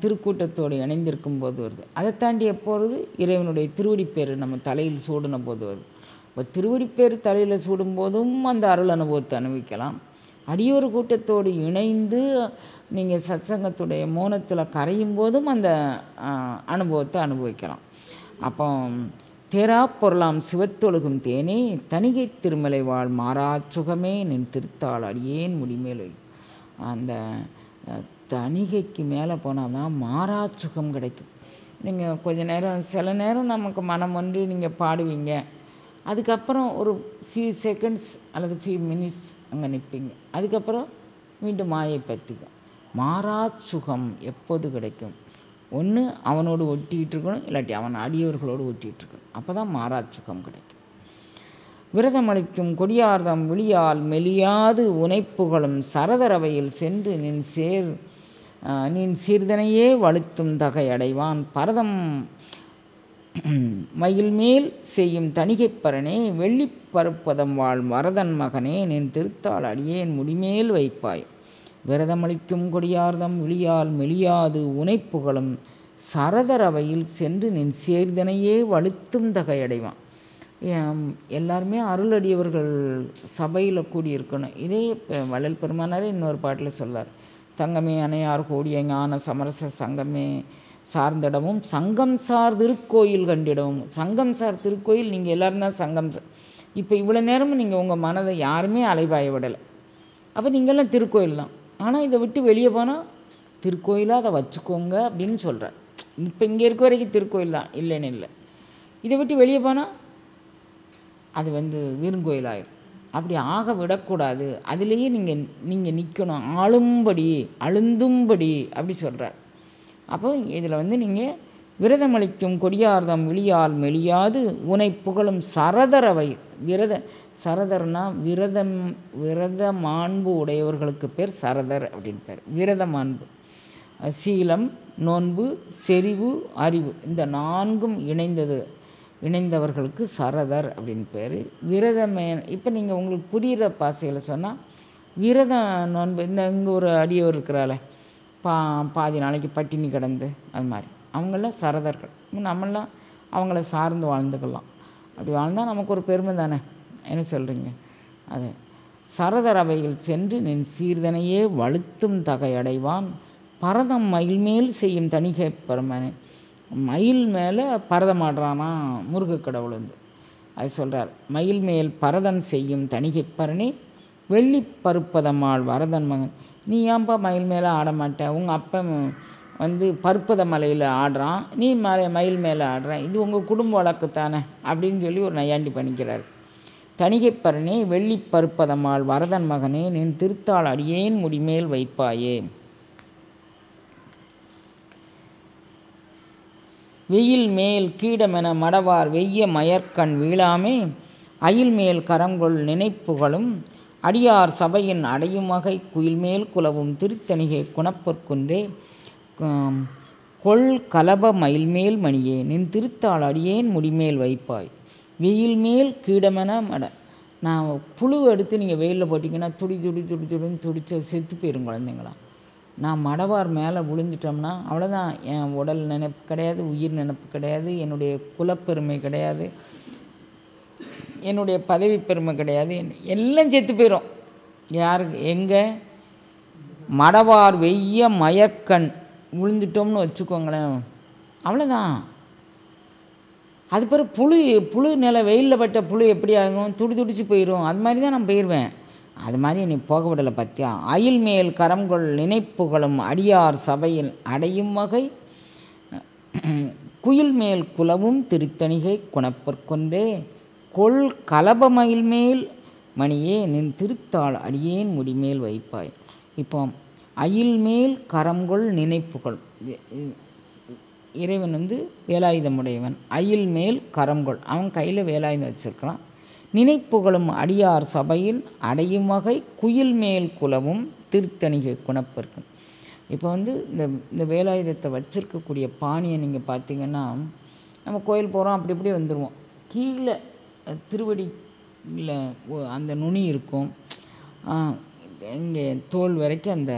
திருக்கூட்டத்தோடு இணைந்திருக்கும் போது வருது. அதை தாண்டி எப்போ வருது? இறைவனுடைய திருவடிப்பேர் நம்ம தலையில் சூடின போது வருது. இப்போ திருவடிப்பேர் தலையில் சூடும்போதும் அந்த அருள் அனுபவத்தை அனுபவிக்கலாம். அடியோர் கூட்டத்தோடு இணைந்து நீங்கள் சத்சங்கத்துடைய மோனத்தில் கரையும் போதும் அந்த அனுபவத்தை அனுபவிக்கலாம். அப்போ தேரா பொருளாம் சிவத்தொழுகும் தேனே தணிகை திருமலை வாழ் மாறா சுகமே நின் திருத்தாள் அடியேன் முடிமேல். அந்த தணிகைக்கு மேலே போனால் தான் மாறா சுகம் கிடைக்கும். நீங்கள் கொஞ்ச நேரம், சில நேரம் நமக்கு மனம் வந்து நீங்கள் பாடுவீங்க, அதுக்கப்புறம் ஒரு ஃபியூ செகண்ட்ஸ் அல்லது ஃபியூ மினிட்ஸ் அங்கே நிற்பீங்க, அதுக்கப்புறம் மீண்டும் மாயை பற்றிக்கும். மாறா சுகம் எப்போது கிடைக்கும்? ஒன்று அவனோடு ஒட்டிகிட்டு இருக்கணும், இல்லாட்டி அவன் அடியவர்களோடு ஒட்டிகிட்டு இருக்கணும். அப்போ தான் மாறா சுகம் கிடைக்கும். விரதமளிக்கும் கொடியார்தம் விழியால் மெலியாது உனைப்புகளும் சரதரவையில் சென்று நின் சீர்தனையே வலுத்தும் தகை அடைவான் பரதம் மயில் மேல் செய்யும் தணிகைப்பரனே வெள்ளிப் பருப்பதம் வாழ் வரதன் மகனே நின் திருத்தாள் அடியேன் முடிமேல் வைப்பாய். விரதமளிக்கும் கொடியார்தம் விழியால் மெலியாது உனைப்புகளும் சரதரவையில் சென்று நின் சேர்தனையே வலுத்தும் தகையடைவான். எல்லாருமே அருளடியவர்கள் சபையில் கூடியிருக்கணும். இதே வள்ளல் பெருமானாரே இன்னொரு பாட்டில் சொல்லார், தங்கமே அணையார் கூடிய ஞான சமரச சங்கமே சார்ந்திடவும் சங்கம் சார் திருக்கோயில் கண்டிடவும். சங்கம் சார் திருக்கோயில் நீங்கள் எல்லோரும் தான் சங்கம் சார். இப்போ இவ்வளோ நேரமும் நீங்கள் உங்கள் மனதை யாருமே அலைபாய விடலை, அப்போ நீங்கள்லாம் திருக்கோயில் தான். ஆனால் இதை விட்டு வெளியே போனால் திருக்கோயிலாக அதை வச்சுக்கோங்க அப்படின்னு சொல்கிறார். இப்போ இங்கே இருக்க வரைக்கும் திருக்கோயில் தான், இல்லைன்னு இல்லை. இதை விட்டு வெளியே போனால் அது வந்து வீருங்கோயிலாயிரும். அப்படி ஆக விடக்கூடாது. அதுலேயே நீங்கள் நிற்கணும், அழுந்தும்படி அப்படி சொல்கிறார். அப்போ இதில் வந்து நீங்கள் விரதமளிக்கும் கொடியார்தம் விழியால் மெலியாது உனை புகழும் சரதரவை. சரதர்னா விரத மாண்பு உடையவர்களுக்கு பேர் சரதர் அப்படின்னு பேர். விரத மாண்பு, சீலம், நோன்பு, செறிவு, அறிவு, இந்த நான்கும் இணைந்தவர்களுக்கு சரதர் அப்படின்னு பேர். விரதமே இப்போ நீங்கள் உங்களுக்கு புரிகிற பாசையில் சொன்னால் விரத நோன்பு, இங்கே ஒரு அடியோர் இருக்கிறாளே பாதி நாளைக்கு பட்டினி கிடந்து, அது மாதிரி அவங்களாம் சரதர்கள். நம்மளாம் அவங்கள சார்ந்து வாழ்ந்துக்கலாம். அப்படி வாழ்ந்தால் நமக்கு ஒரு பெருமை தானே, என்ன சொல்கிறீங்க? அது சரதர் அவையில் சென்று நின் சீர்தனையே வலுத்தும் தகை அடைவான் பரதம் மயில் மேல் செய்யும் தணிகை பரமனே. மயில் மேலே பரதம் ஆடுறானா முருகக்கடவுள் வந்து அது சொல்கிறார். மயில் மேல் பரதம் செய்யும் தணிகைப்பரனே வெள்ளி பருப்பதம்மாள் வரதன் மகன். நீ ஏன்பா மயில் மேலே ஆட மாட்டேன்? உங்கள் அப்பன் வந்து பருப்பத மலையில் ஆடுறான், நீ மயில் மேலே ஆடுறான், இது உங்கள் குடும்ப வழக்கு தானே அப்படின்னு சொல்லி ஒரு நையாண்டி பண்ணிக்கிறார். தணிகைப்பரனே வெள்ளி பருப்பதம்மாள் வரதன் மகனே நின் திருத்தாள் அடியேன் முடிமேல் வைப்பாயே. வெயில் மேல் கீடமென மடவார் வெய்ய மயற்கண் வீழாமே அயில் மேல் கரங்கொள் நினைப்புகளும் அடியார் சபையின் அடையும் வகை குயில்மேல் குலவும் திருத்தணிகை குணப்பொற்குன்றே கொள் கலப மயில்மேல் மணியே நின் திருத்தாள் அடியேன் முடிமேல் வைப்பாய். வெயில் மேல் கீடமென நான் புழு எடுத்து நீங்கள் வெயிலில் போட்டிங்கன்னா துடின்னு துடிச்சு செத்து போயிடும் குழந்தைங்களா. நான் மடவார் மேலே விழுந்துட்டோம்னா அவ்வளோதான். என் உடல் நினைப்பு கிடையாது, உயிர் நினைப்பு கிடையாது, என்னுடைய குலப்பெருமை கிடையாது, என்னுடைய பதவி பெருமை கிடையாது, எல்லாம் செத்து போயிடும். யாருக்கு? எங்கே? மடவார் வெய்ய மயற்கண் விழுந்துட்டோம்னு வச்சுக்கோங்களேன், அவ்வளோதான். அது பிறகு புழு நில வெயிலில் பட்ட புழு எப்படி ஆகும்? துடிச்சு போயிடும். அது மாதிரி தான் நான் போயிடுவேன். அது மாதிரி நீ போக விடலை பற்றியா? அயில் மேல் கரங்கொள் நினைப்புகளும் அடியார் சபையில் அடையும் வகை குயில் மேல் குலவும் திருத்தணிகை குணப்பொற்கொன்றே கொள் கலபமயில் மேல் மணியே நின் திருத்தாள் அடியேன் முடிமேல் வைப்பாய். இப்போ அயில் மேல் கரங்கொள் நினைப்புகள், இறைவன் வந்து வேலாயுதமுடையவன். அயில் மேல் கரங்கொள், அவன் கையில் வேலாயுதம் வச்சுருக்கிறான். நினைப்புகளும் அடியார் சபையில் அடையும் வகை குயில் மேல் குலவும் திருத்தணிகை குணப்பொற்கும். இப்போ வந்து இந்த வேலாயுதத்தை வச்சுருக்கக்கூடிய பாணியை நீங்கள் பார்த்தீங்கன்னா, நம்ம கோயில் போகிறோம் அப்படி இப்படி வந்துடுவோம், கீழே திருவடியில் அந்த நுனி இருக்கும், இங்கே தோல் வரைக்கும் அந்த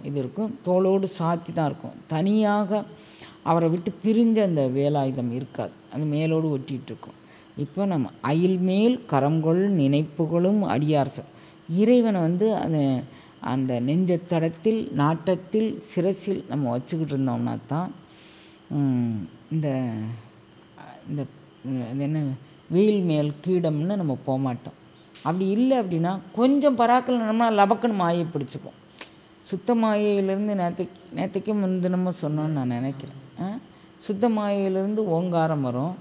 இது இருக்கும், தோளோடு சாத்தி தான் இருக்கும். தனியாக அவரை விட்டு பிரிஞ்ச அந்த வேலாயுதம் இருக்காது, அது மேலோடு ஒட்டிகிட்ருக்கும். இப்போ நம்ம அயில் மேல் கரங்கொள் நினைப்புகளும் அடியார் இறைவனை வந்து அந்த நெஞ்சத்தடத்தில் நாட்டத்தில் சிரசில் நம்ம வச்சுக்கிட்டு இருந்தோம்னா தான் இந்த இந்த என்ன வெயில் மேல் கீடம்னு நம்ம போகமாட்டோம். அப்படி இல்லை அப்படின்னா கொஞ்சம் பராக்கில் நம்ம லபக்குன்னு மாயை பிடிச்சிப்போம். சுத்த மாயையிலேருந்து நேற்றுக்கே முந்தினமாக சொன்னோன்னு நான் நினைக்கிறேன். சுத்த மாயையிலேருந்து ஓங்காரம் வரும்.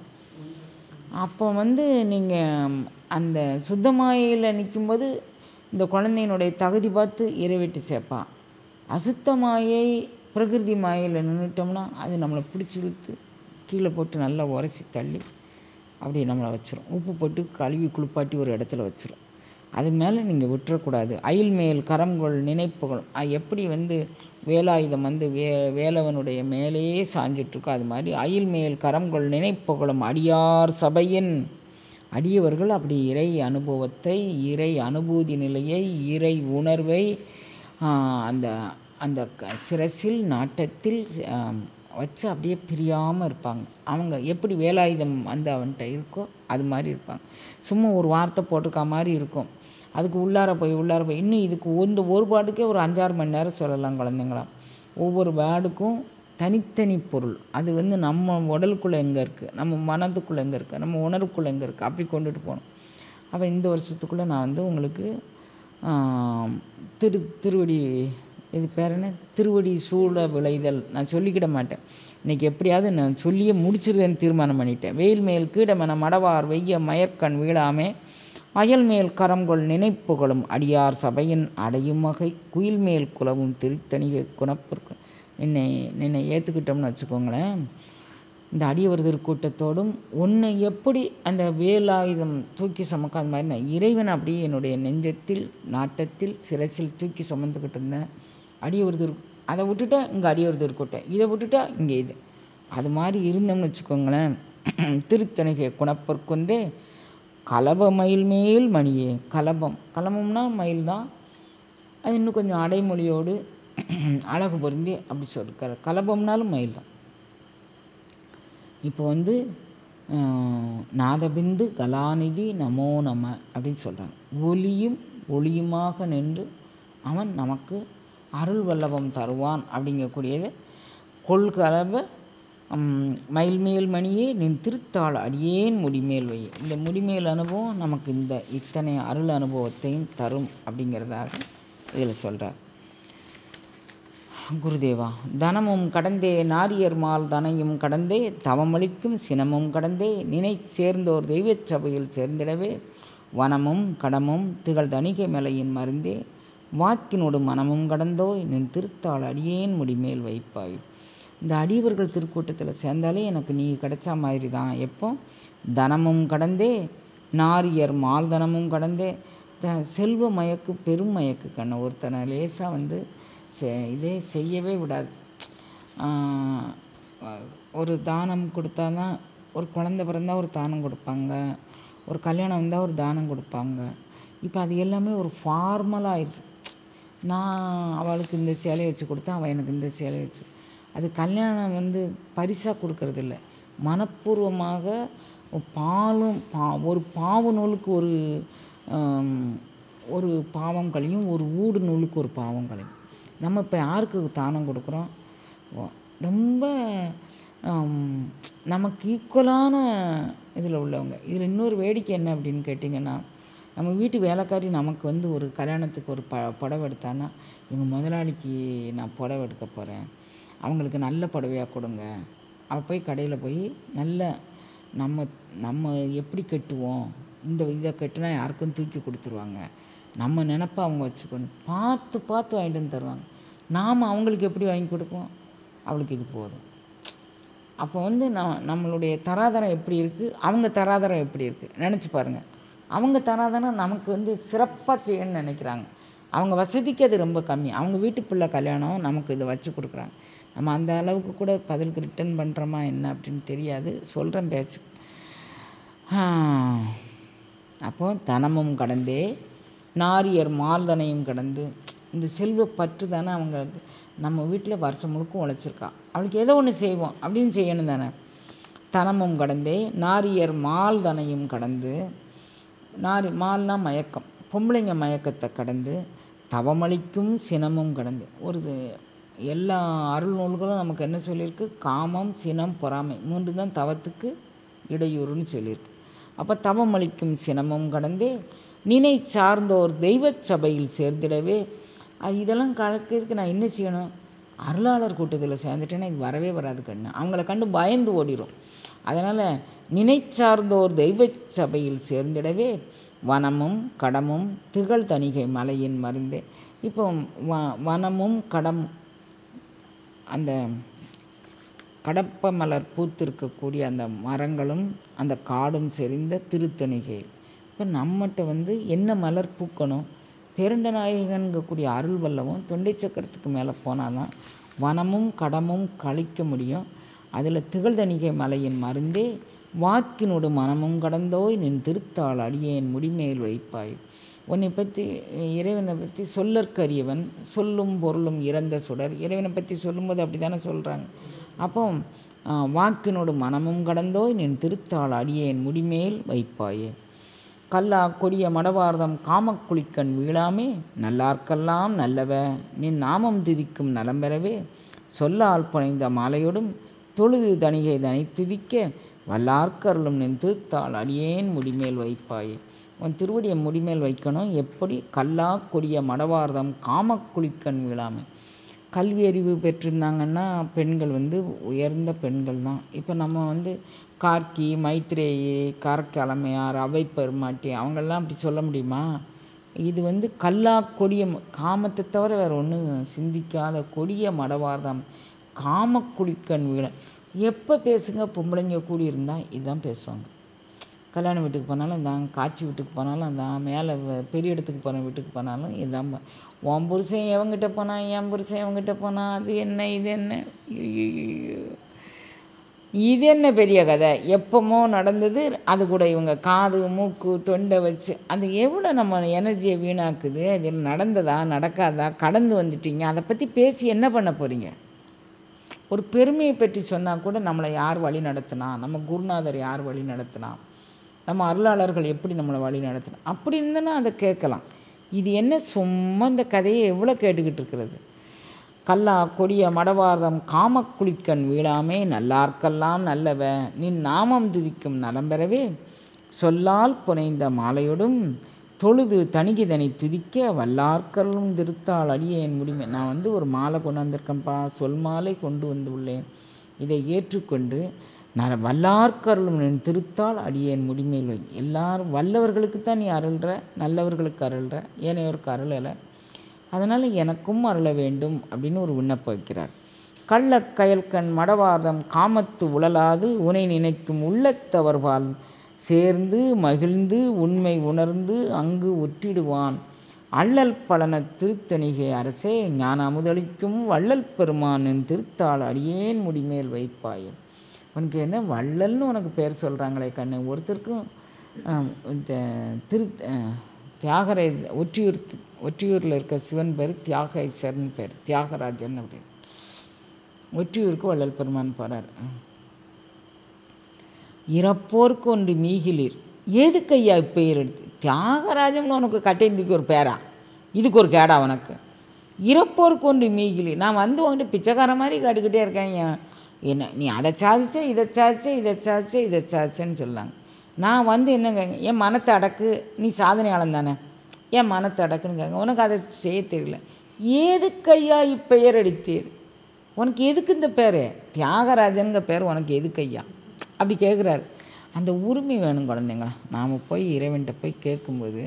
அப்போ வந்து நீங்கள் அந்த சுத்த மாயையில் நிற்கும்போது இந்த குழந்தையினுடைய தகுதி பார்த்து இறைவெட்டு சேர்ப்பான். அசுத்த மாயை பிரகிருதி மாயையில் நின்றுட்டோம்னா அது நம்மளை பிடிச்சி இழுத்து கீழே போட்டு நல்லா உரசி தள்ளி அப்படியே நம்மளை வச்சிரும். உப்பு போட்டு கழுவி குளிப்பாட்டி ஒரு இடத்துல வச்சிரும். அது மேலே நீங்கள் விட்டுறக்கூடாது. அயில் மேல் கரங்கொள் நினைப்புகள், எப்படி வந்து வேலாயுதம் வந்து வேலவனுடைய மேலேயே சாஞ்சிட்ருக்கோ அது மாதிரி அயில் மேல் கரங்கொள் நினைப்புகளும் அடியார் சபையின் அடியவர்கள் அப்படி இறை அனுபவத்தை, இறை அனுபூதி நிலையை, இறை உணர்வை அந்த அந்த சிரசில் நாட்டத்தில் வச்சு அப்படியே பிரியாமல் இருப்பாங்க. அவங்க எப்படி வேலாயுதம் வந்து அவன்கிட்ட இருக்கோ அது மாதிரி இருப்பாங்க. சும்மா ஒரு வார்த்தை போட்டிருக்க மாதிரி இருக்கும், அதுக்கு உள்ளார போய் இன்னும் இதுக்கு ஒரு வேர்டுக்கே ஒரு 5-6 மணி நேரம் சொல்லலாம் குழந்தைங்களாம். ஒவ்வொரு வேர்டுக்கும் தனித்தனி பொருள். அது வந்து நம்ம உடலுக்குள்ளே எங்கே இருக்குது, நம்ம மனதுக்குள்ளே எங்கே இருக்குது, நம்ம உணர்வுக்குள்ளே எங்கே இருக்குது, அப்படி கொண்டுட்டு போகணும். அப்போ இந்த வருஷத்துக்குள்ளே நான் வந்து உங்களுக்கு திருவடி இது பேர் என்ன, திருவடி சூட விளைதல் நான் சொல்லிக்கிட மாட்டேன். இன்றைக்கி எப்படியாவது நான் சொல்லியே முடிச்சிருந்தேன்னு தீர்மானம் பண்ணிட்டேன். வெயில் மேல் கீடமென மடவார் வெய்ய மயற்கண் வீழாமே அயல் மேல் கரங்கொள் நினைப்புகளும் அடியார் சபையின் அடையும் வகை குயில் மேல் குலவும் திருத்தணிகை குணப்பிற்கு நின்னை ஏற்றுக்கிட்டோம்னு வச்சுக்கோங்களேன். இந்த அடியவர் திருக்கூட்டத்தோடும் ஒன்று எப்படி அந்த வேலாயுதம் தூக்கி சுமக்காத மாதிரி நான் இறைவன் அப்படியே என்னுடைய நெஞ்சத்தில் நாட்டத்தில் சிரசில் தூக்கி சுமந்துக்கிட்டு இருந்தேன். அடியவர் அதை விட்டுட்டா இங்கே அடியவர் திருக்கூட்டம், இதை விட்டுட்டா இங்கே இது, அது மாதிரி இருந்தோம்னு வச்சுக்கோங்களேன். திருத்தணிகை குணப்பற்கொண்டே கலப மயில் மேல் மணியே, கலபம்னா மயில் தான், அது இன்னும் கொஞ்சம் அடைமொழியோடு அழகு பொருந்தி அப்படி சொல்லிருக்காரு. கலபம்னாலும் மயில் தான். இப்போ வந்து நாதபிந்து கலாநிதி நமோ நம அப்படின்னு சொல்கிறாங்க. ஒளியுமாக நின்று அவன் நமக்கு அருள் வல்லபம் தருவான் அப்படிங்கக்கூடியது. கொள்கலப மயில்மேல் மணியே நின் திருத்தாள் அடியேன் முடிமேல் வை. இந்த முடிமேல் அனுபவம் நமக்கு இத்தனை அருள் அனுபவத்தையும் தரும் அப்படிங்கிறதாக இதில் சொல்கிறார் குருதேவா. தனமும் கடந்தே நாரியர் மால் தனையும் கடந்தே தவமளிக்கும் சினமும் கடந்தே நினை சேர்ந்தோர் தெய்வச் சபையில் சேர்ந்திடவே வனமும் கடமும் திகழ் தணிகை மலையின் மருந்தே வாக்கினோடு மனமும் கடந்தோய் நின் திருத்தாள் அடியேன் முடிமேல் வைப்பாய். இந்த அடியவர்கள் திருக்கூட்டத்தில் சேர்ந்தாலே எனக்கு நீ கிடைச்சா மாதிரி தான். எப்போ தனமும் கடந்தே நாரியர் மால் தனமும் கடந்தே செல்வ மயக்கு பெரும் மயக்கு கண்ண ஒருத்தனை லேசாக வந்து இதே செய்யவே விடாது. ஒரு தானம் கொடுத்தா தான், ஒரு குழந்தை பிறந்தா ஒரு தானம் கொடுப்பாங்க, ஒரு கல்யாணம் வந்தால் ஒரு தானம் கொடுப்பாங்க. இப்போ அது எல்லாமே ஒரு ஃபார்மலாக ஆயிடுச்சு. நான் அவளுக்கு இந்த சேலையை வச்சு கொடுத்தா அவள் எனக்கு இந்த சேலையை வச்சு, அது கல்யாணம் வந்து பரிசாக கொடுக்கறது இல்லை, மனப்பூர்வமாக ஒரு பாவ நூலுக்கு ஒரு பாவம் கழியும், ஒரு ஊடு நூலுக்கு ஒரு பாவம் கழியும். நம்ம இப்போ யாருக்கு தானம் கொடுக்குறோம், ரொம்ப நமக்கு ஈக்குவலான இதில் உள்ளவங்க. இதில் இன்னொரு வேடிக்கை என்ன அப்படின்னு கேட்டிங்கன்னா, நம்ம வீட்டு வேலைக்காரி நமக்கு வந்து ஒரு கல்யாணத்துக்கு ஒரு புடவை எடுத்தான்னா, எங்கள் முதலாளிக்கு நான் புடவை எடுக்க போகிறேன், அவங்களுக்கு நல்ல புடவையாக கொடுங்க. அவள் போய் கடையில் போய் நல்ல நம்ம எப்படி கட்டுவோம், இதை கட்டுனா யாருக்கும் தூக்கி கொடுத்துருவாங்க, நம்ம நினப்பா அவங்க வச்சுக்கணும், பார்த்து வாங்கிட்டு வந்து தருவாங்க. நாம் அவங்களுக்கு எப்படி வாங்கி கொடுப்போம், அவளுக்கு இது போதும். அப்போ வந்து நம்மளுடைய தராதரம் எப்படி இருக்குது, அவங்க தராதரம் எப்படி இருக்குது நினச்சி பாருங்கள். அவங்க தராதரம் நமக்கு வந்து சிறப்பாக செய்யணும்னு நினைக்கிறாங்க, அவங்க வசதிக்கு அது ரொம்ப கம்மி. அவங்க வீட்டு பிள்ளை கல்யாணம் நமக்கு இதை வச்சு கொடுக்குறாங்க, நம்ம அந்த அளவுக்கு கூட பதிலுக்கு ரிட்டர்ன் பண்ணுறோமா என்ன அப்படின்னு தெரியாது. சொல்கிறேன் பேச்சு. அப்போ தனமும் கடந்தே நாரியர் மால்தனையும் கடந்து, இந்த செல்வ பற்று தானே அவங்க நம்ம வீட்டில் வருஷம் முழுக்க உழைச்சிருக்கா, அவளுக்கு ஏதோ ஒன்று செய்வோம் அப்படின்னு செய்யணும் தானே. தனமும் கடந்தே நாரியர் மால்தனையும் கடந்து, மால்னா மயக்கம், பொம்பளைங்க மயக்கத்தை கடந்து, தவமளிக்கும் சினமும் கடந்து. எல்லா அருள் நூல்களும் நமக்கு என்ன சொல்லியிருக்கு? காமம், சினம், பொறாமை 3 தான் தவத்துக்கு இடையூறுன்னு சொல்லியிருக்கு. அப்போ தவமளிக்கும் சினமும் கடந்தே நினை சார்ந்தோர் தெய்வ சபையில் சேர்ந்திடவே. இதெல்லாம் கலக்கிறதுக்கு நான் என்ன செய்யணும்? அருளாளர் கூட்டத்தில் சேர்ந்துட்டேன்னா இது வரவே வராது கண்ணு. அவங்கள கண்டு பயந்து ஓடிடும். அதனால் நினை சார்ந்தோர் தெய்வ சபையில் சேர்ந்திடவே வனமும் கடமும் திகழ் தணிகை மலையின் மருந்தே. இப்போ வனமும் அந்த கடப்ப மலர் பூத்திருக்கக்கூடிய அந்த மரங்களும் அந்த காடும் செறிந்த திருத்தணிகை. இப்போ நம்மகிட்ட என்ன மலர் பூக்கணும்? பேரண்டநாயகன்கக்கூடிய அருள் வல்லவும் தொண்டை சக்கரத்துக்கு மேலே போனால் தான் வனமும் கடமும் கழிக்க முடியும். அதில் திகழ்தணிகை மலையின் மருந்தே வாக்கினோடு மனமும் கடந்தோய் நின் திருத்தாள் அடியேன் முடிமேல் வைப்பாய். உன்னை பற்றி, இறைவனை பற்றி சொல்லற்கரியவன், சொல்லும் பொருளும் இறந்த சுடர். இறைவனை பற்றி சொல்லும்போது அப்படி தானே சொல்கிறாங்க. அப்போ வாக்கினோடு மனமும் கடந்தோய் நின் திருத்தாள் அடியேன் முடிமேல் வைப்பாயே. கல்லா கொடிய மடவார்தம் காமக்குளிக்கண் வீழாமே நல்லார்க்கெல்லாம் நல்லவ நின் நாமம் திதிக்கும் நலம் பெறவே சொல்லால் புனைந்த மாலையோடும் தொழுது தணிகை தனை துதிக்க வல்லார்க்கருளும் நின் திருத்தாள் அடியேன் முடிமேல் வைப்பாயே. உன் திருவடியை முடிமேல் வைக்கணும். எப்படி? கல்லா கொடிய மடவார்தம் காமக்குளிக்கண் வீழாமை. கல்வி அறிவு பெற்றிருந்தாங்கன்னா பெண்கள் உயர்ந்த பெண்கள் தான். இப்போ நம்ம கார்க்கி, மைத்ரேயி, காரக்கிழமையார், அவை பெருமாட்டி அவங்கெல்லாம் அப்படி சொல்ல முடியுமா? இது கல்லா கொடிய காமத்தை தவிர வேறு ஒன்றும் சிந்திக்காத கொடிய மடவார்தம் காமக்குளிக்கண் வீழ. எப்போ பேசுங்க? பொம்பளைங்க கூடி இருந்தால் இதுதான் பேசுவாங்க. கல்யாண வீட்டுக்கு போனாலும் தான், காட்சி வீட்டுக்கு போனாலும் தான், மேலே பெரிய இடத்துக்கு போன வீட்டுக்கு போனாலும் இதுதான். உன் புருஷன் எவங்கிட்ட போனான், என் புருஷன் எவங்கிட்ட போனான், அது என்ன இது என்ன, இது என்ன பெரிய கதை, எப்போமோ நடந்தது. அது கூட இவங்க காது மூக்கு தொண்டை வச்சு அது எவ்வளோ நம்ம எனர்ஜியை வீணாக்குது. அது நடந்ததா நடக்காதா, கடந்து வந்துட்டீங்க, அதை பற்றி பேசி என்ன பண்ண போகிறீங்க? ஒரு பெருமையை பற்றி சொன்னால் கூட நம்மளை யார் வழி நடத்தினா, நம்ம குருநாதர் யார் வழி நடத்தினா, நம்ம அருளாளர்கள் எப்படி நம்மளை வழி நடத்தினா, அப்படி இருந்தனா அதை கேட்கலாம். இது என்ன சும்மா இந்த கதையை எவ்வளோ கேட்டுக்கிட்டு இருக்கிறது? கல்லா கொடிய மடவார்தம் காமக்குளிக்கண் வீழாமே நல்லார்க்கெல்லாம் நல்லவ நின் நாமம் துதிக்கும் நலம் பெறவே சொல்லால் புனைந்த மாலையோடும் தொழுது தணிகிதனை துதிக்க வல்லார்க்கருளும் திருத்தாள் அடியேன் முடிமை. நான் ஒரு மாலை கொண்டு வந்திருக்கேன்ப்பா, சொல் மாலை கொண்டு வந்துள்ளேன். இதை ஏற்றுக்கொண்டு நான் வல்லார்க்கருளும் என் திருத்தாள் அடியேன் முடிமேல் வை. எல்லாரும் வல்லவர்களுக்கு தான் நீ அருள்ற, நல்லவர்களுக்கு அருள்ற, ஏனையோருக்கு அருளலை. அதனால் எனக்கும் அருள வேண்டும் அப்படின்னு ஒரு விண்ணப்பம் வைக்கிறார். கள்ள கயல்கண் மடவாதம் காமத்து உழலாது உனை நினைக்கும் உள்ளத்தவர்பால் சேர்ந்து மகிழ்ந்து உண்மை உணர்ந்து அங்கு ஒற்றிடுவான் அள்ளல் பலன திருத்தணிகை அரசே ஞான அமுதளிக்கும் வள்ளல் பெருமானின் திருத்தாள் அடியேன் முடிமேல் வைப்பாயே. உனக்கு என்ன வள்ளல்னு உனக்கு பேர் சொல்கிறாங்களே கண்ணு. ஒருத்தருக்கும் தியாகராஜ ஒற்றியூரில் இருக்க சிவன் பேர் தியாகேசர்னு பேர், தியாகராஜன் அப்படின்னு. ஒற்றியூருக்கு வள்ளல் பெருமான் போகிறார். இறப்போருக்கு ஒன்று மீகிலீர் எதுக்கு ஐயா பெயர் எடுத்து தியாகராஜம்னு உனக்கு கட்டைந்துக்கு ஒரு பேரா, இதுக்கு ஒரு கேடா உனக்கு? இறப்போருக்கு ஒன்று மீகிலீர். நான் உங்கள்கிட்ட பிச்சைக்கார மாதிரி காட்டுக்கிட்டே இருக்கேன். என்ன நீ அதை சாதிச்சே இதை சாதிச்சே இதை சாதிச்சே இதை சாதிச்சேன்னு சொல்லாங்க. நான் என்னங்க என் மனத்தை அடக்கு, நீ சாதனையாளன் தானே, என் மனத்தை அடக்குன்னு கேட்க. உனக்கு அதை செய்ய தெரியல. எதுக்கையா இப்பெயர் அடித்தீர்? உனக்கு எதுக்கு இந்த பேர் தியாகராஜனுங்க பேர் உனக்கு எதுக்கையா அப்படி கேட்குறாரு. அந்த உரிமை வேணும் குழந்தைங்களா. நாம் போய் இறைவன்கிட்ட போய் கேட்கும்போது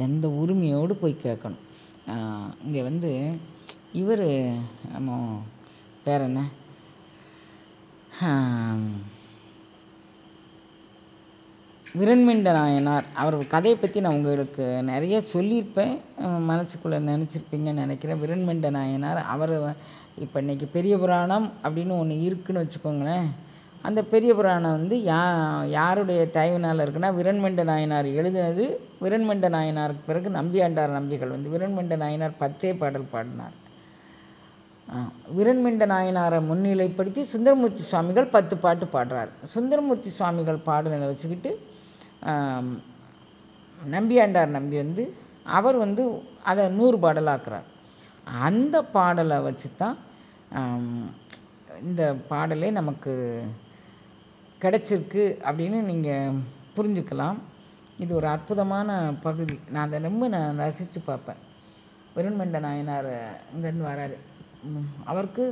எந்த உரிமையோடு போய் கேட்கணும். இங்கே இவர் நம்ம பேர் என்ன, விரண்மிண்ட நாயனார், அவர் கதையை பற்றி நான் உங்களுக்கு நிறைய சொல்லியிருப்பேன், மனசுக்குள்ளே நினச்சிருப்பீங்கன்னு நினைக்கிறேன். விரண்மிண்ட நாயனார் அவர் இப்போ இன்றைக்கி பெரிய புராணம் அப்படின்னு ஒன்று இருக்குதுன்னு வச்சுக்கோங்களேன். அந்த பெரிய புராணம் வந்து யாருடைய தயவினால் இருக்குன்னா விரண்மெண்ட நாயனார் எழுதினது. விரண்மெண்ட நாயனாருக்கு பிறகு நம்பியாண்டார் நம்பிகள் வந்து விரண்மெண்ட நாயனார் 10 பாடல் பாடினார். விரண்மெண்ட நாயனாரை முன்னிலைப்படுத்தி சுந்தரமூர்த்தி சுவாமிகள் 10 பாட்டு பாடுறார். சுந்தரமூர்த்தி சுவாமிகள் பாடுனதை வச்சுக்கிட்டு நம்பியாண்டார் நம்பி வந்து அவர் வந்து அதை 100 பாடலாக்குறார். அந்த பாடலை வச்சு தான் இந்த பாடலே நமக்கு கிடச்சிருக்கு அப்படின்னு நீங்கள் புரிஞ்சுக்கலாம். இது ஒரு அற்புதமான பகுதி. நான் அதை ரொம்ப ரசித்து பார்ப்பேன். விரண்மெண்ட நாயனார் இங்கேருந்து வராரு. அவருக்கு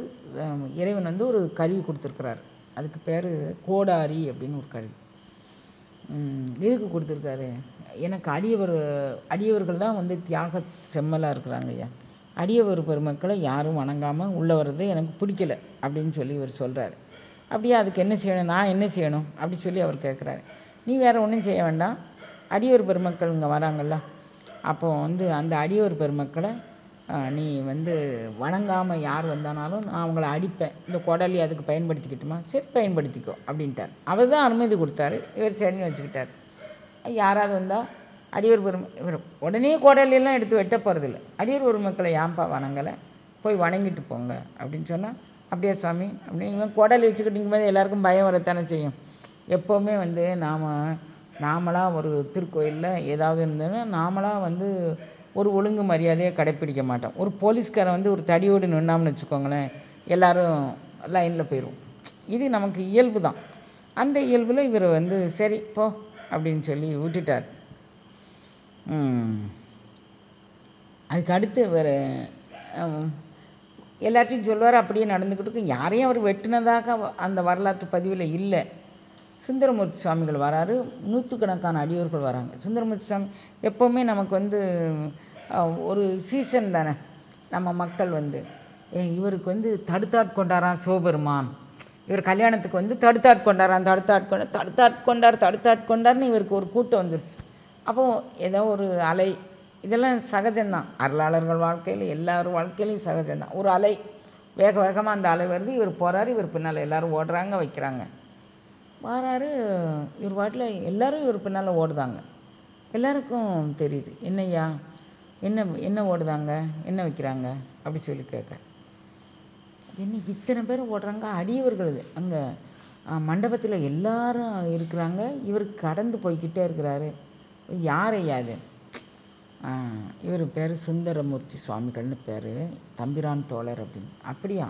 இறைவன் வந்து ஒரு கருவி கொடுத்துருக்குறாரு. அதுக்கு பேர் கோடாரி அப்படின்னு ஒரு கருவி. எதுக்கு கொடுத்துருக்காரு? எனக்கு அடியவர்கள் தான் வந்து தியாக செம்மலாக இருக்கிறாங்க ஐயா. அடியவர் பெருமக்களை யாரும் வணங்காமல் உள்ளே வர்றது எனக்கு பிடிக்கல அப்படின்னு சொல்லி இவர் சொல்கிறார். அப்படியே அதுக்கு என்ன செய்யணும், நான் என்ன செய்யணும் அப்படி சொல்லி அவர் கேட்குறாரு. நீ வேறு ஒன்றும் செய்ய வேண்டாம், அடியவர் பெருமக்கள் இங்கே வராங்கள்ல, அப்போ வந்து அந்த அடியவர் பெருமக்களை நீ வந்து வணங்காமல் யார் வந்தானாலும் நான் அவங்கள அடிப்பேன், இந்த கொடலி அதுக்கு பயன்படுத்திக்கிட்டுமா, சரி பயன்படுத்திக்கோ அப்படின்ட்டார். அவர் தான் அனுமதி கொடுத்தாரு. இவர் சரின்னு வச்சுக்கிட்டார். யாராவது வந்தால் அடியவர் இவர் உடனே கோடலியெல்லாம் எடுத்து வெட்ட போகிறதில்ல. அடியவர் பெருமக்களை ஏன்பா வணங்கலை, போய் வணங்கிட்டு போங்க அப்படின்னு சொன்னால், அப்படியே சுவாமி அப்படின்னு இவன் கோடலி வச்சுக்கிட்டிங்கும் போது எல்லாருக்கும் பயம் வரத்தானே செய்யும். எப்போவுமே வந்து நாமளாக ஒரு திருக்கோயிலில் ஏதாவது இருந்ததுன்னா நாமளாக வந்து ஒரு ஒழுங்கு மரியாதையை கடைப்பிடிக்க மாட்டோம். ஒரு போலீஸ்காரன் வந்து ஒரு தடியோடு நின்னாம்னு வச்சுக்கோங்களேன், எல்லோரும் லைனில் போயிடுவோம். இது நமக்கு இயல்பு தான். அந்த இயல்பில் இவர் வந்து சரி போ அப்படின்னு சொல்லி விட்டுட்டார். அதுக்கு அடுத்து வேறு எல்லாத்தையும் சொல்லுவார். அப்படியே நடந்துக்கிட்டு யாரையும் அவர் வெட்டினதாக அந்த வரலாற்று பதிவில் இல்லை. சுந்தரமூர்த்தி சுவாமிகள் வராரு, 100கணக்கான அடியோர்கள் வராங்க. சுந்தரமூர்த்தி சுவாமி எப்போவுமே நமக்கு வந்து ஒரு சீசன் தானே. நம்ம மக்கள் வந்து இவருக்கு வந்து தடுத்தாட்கொண்டாராம் சிவபெருமான், இவர் கல்யாணத்துக்கு வந்து தடுத்தாட்கொண்டாராம், தடுத்தாட்கொண்டார்னு இவருக்கு ஒரு கூட்டம் வந்துருச்சு. அப்போது ஏதோ ஒரு அலை, இதெல்லாம் சகஜம்தான். அருளாளர்கள் வாழ்க்கையில் எல்லாரும் வாழ்க்கையிலையும் சகஜம்தான். ஒரு அலை வேக வேகமாக அந்த அலை வருது, இவர் போகிறாரு, இவர் பின்னால் எல்லோரும் ஓடுறாங்க வைக்கிறாங்க. வராரு இவர் பாட்டில், எல்லோரும் இவர் பின்னால் ஓடுதாங்க. எல்லாருக்கும் தெரியுது, என்னய்யா என்ன ஓடுதாங்க, என்ன வைக்கிறாங்க அப்படி சொல்லி கேட்க. என்ன இத்தனை பேர் ஓடுறாங்க, அடியவர்கள் அங்கே மண்டபத்தில் எல்லாரும் இருக்கிறாங்க, இவர் கடந்து போய்கிட்டே இருக்கிறாரு, யாரையா அது? இவர் பேர் சுந்தரமூர்த்தி சுவாமிகள்னு பேர், தம்பிரான் தோழர் அப்படின்னு. அப்படியா?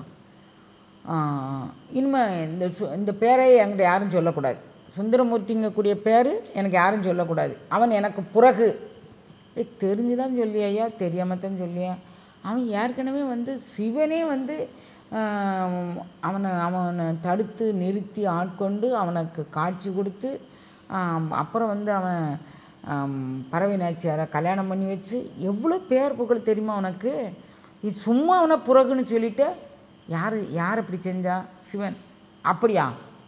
இனிமேல் இந்த பேரை என்கிட்ட யாரும் சொல்லக்கூடாது. சுந்தரமூர்த்திங்கக்கூடிய பேர் எனக்கு யாரும் சொல்லக்கூடாது. அவன் எனக்கு பிறகு தெரிஞ்சு தான் சொல்லியா, தெரியாமல் தான் சொல்லியா? அவன் ஏற்கனவே வந்து சிவனே வந்து அவனை தடுத்து நிறுத்தி ஆட்கொண்டு அவனுக்கு காட்சி கொடுத்து அப்புறம் வந்து அவன் பறவை நாச்சியாரை கல்யாணம் பண்ணி வச்சு எவ்வளோ பேர் புகழ் தெரியுமா அவனுக்கு? இது சும்மா அவனை புறகுன்னு சொல்லிவிட்டு யார் அப்படி செஞ்சா? சிவன். அப்படியா?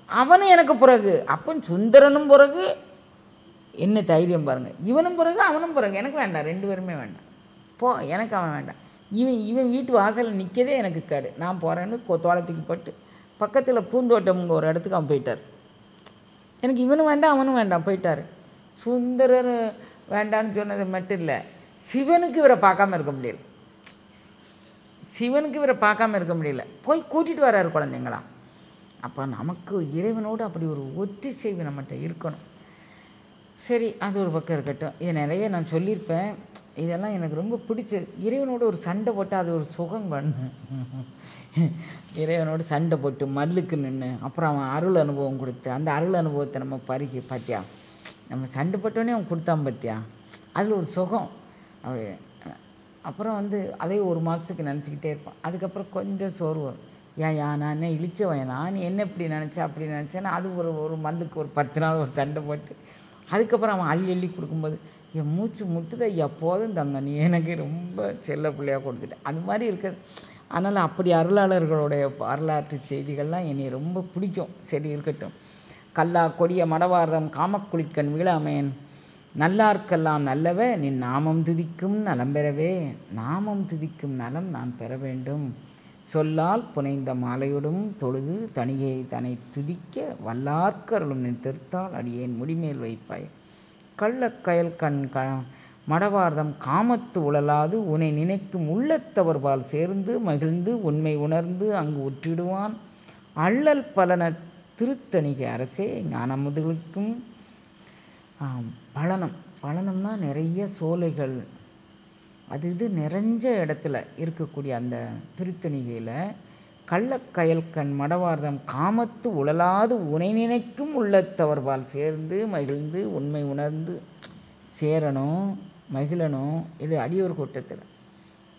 அவனும் எனக்கு பிறகு. அப்போ சுந்தரனும் பிறகு, என்ன தைரியம் பாருங்கள். இவனும் பிறகு அவனும் பிறகு. எனக்கு வேண்டாம், 2 பேருமே வேண்டாம். போ, எனக்கு அவன் வேண்டாம். இவன் வீட்டு வாசலில் நிற்கதே எனக்கு கேடு. நான் போகிறேன்னு தோளத்துக்கு போட்டு பக்கத்தில் பூந்தோட்டம்ங்க ஒரு இடத்துக்கு அவன் போயிட்டார். எனக்கு இவனும் வேண்டாம் அவனும் வேண்டாம், போயிட்டார். சுந்தரர் வேண்டான்னு சொன்னது மட்டும் இல்லை, சிவனுக்கு இவரை பார்க்காம இருக்க முடியல. போய் கூட்டிகிட்டு வர்றாரு குழந்தைங்களா. அப்போ நமக்கு இறைவனோடு அப்படி ஒரு ஒத்திசைவு நம்மகிட்ட இருக்கணும். சரி, அது ஒரு பக்கம் இருக்கட்டும். இது நிறைய நான் சொல்லியிருப்பேன். இதெல்லாம் எனக்கு ரொம்ப பிடிச்சி. இறைவனோடு ஒரு சண்டை போட்டு அது ஒரு சுகம் பண்ணு. இறைவனோடு சண்டை போட்டு மல்லுக்கு நின்று அப்புறம் அவன் அருள் அனுபவம் கொடுத்து அந்த அருள் அனுபவத்தை நம்ம பருகி பார்த்தியா, நம்ம சண்டை போட்டோன்னே அவன் கொடுத்தான் பார்த்தியா, அதில் ஒரு சுகம். அப்புறம் வந்து அதே 1 மாதத்துக்கு நினச்சிக்கிட்டே இருப்பான். அதுக்கப்புறம் கொஞ்சம் சோறு வரும். ஏயா நான் என்ன இழிச்சவனா, நீ என்ன இப்படி நினச்சா அப்படி நினச்சேன்னா அது ஒரு மல்லுக்கு ஒரு 10 நாள் ஒரு சண்டை போட்டு அதுக்கப்புறம் அவன் அள்ளி கொடுக்கும்போது என் மூச்சு முட்டுத, எப்போதும் தங்க நீ எனக்கு ரொம்ப செல்ல பிள்ளையாக கொடுத்துட்டேன். அது மாதிரி இருக்குது. அதனால் அப்படி அருளாளர்களுடைய வரலாற்று செய்திகள்லாம் என்னை ரொம்ப பிடிக்கும். சரி, இருக்கட்டும். கல்லா கொடிய மடவாரதம் காமக்குளிக்கண் வீழாமேன் நல்லார்க்கெல்லாம் நல்லவே நின் நாமம் துதிக்கும் நலம் பெறவே, நாமம் துதிக்கும் நலம் நான் பெற வேண்டும். சொல்லால் புனைந்த மாலையோடும் தொழுது தனியை தனை துதிக்க வல்லார்க்கருளும் நின் திருத்தால் அடியேன் முடிமேல் வைப்பாய். கள்ளக்கயல் கண் மடவார்தம் காமத்து உழலாது உன்னை நினைக்கும் உள்ளத்தவர்பால் சேர்ந்து மகிழ்ந்து உண்மை உணர்ந்து அங்கு உற்றிடுவான். அள்ளல் பலன திருத்தணிகை அரசே ஞானமுதலுக்கும் பழனம்னா நிறைய சோலைகள் அது இது நிறைஞ்ச இடத்துல இருக்கக்கூடிய அந்த திருத்தணிகையில் கள்ளக்கயல் கண் மடவார்தம் காமத்து உழலாது உனை நினைக்கும் உள்ளத்தவர்பால் சேர்ந்து மகிழ்ந்து உண்மை உணர்ந்து சேரணும் மகிழணும். இது அடியோர் கூட்டத்தில்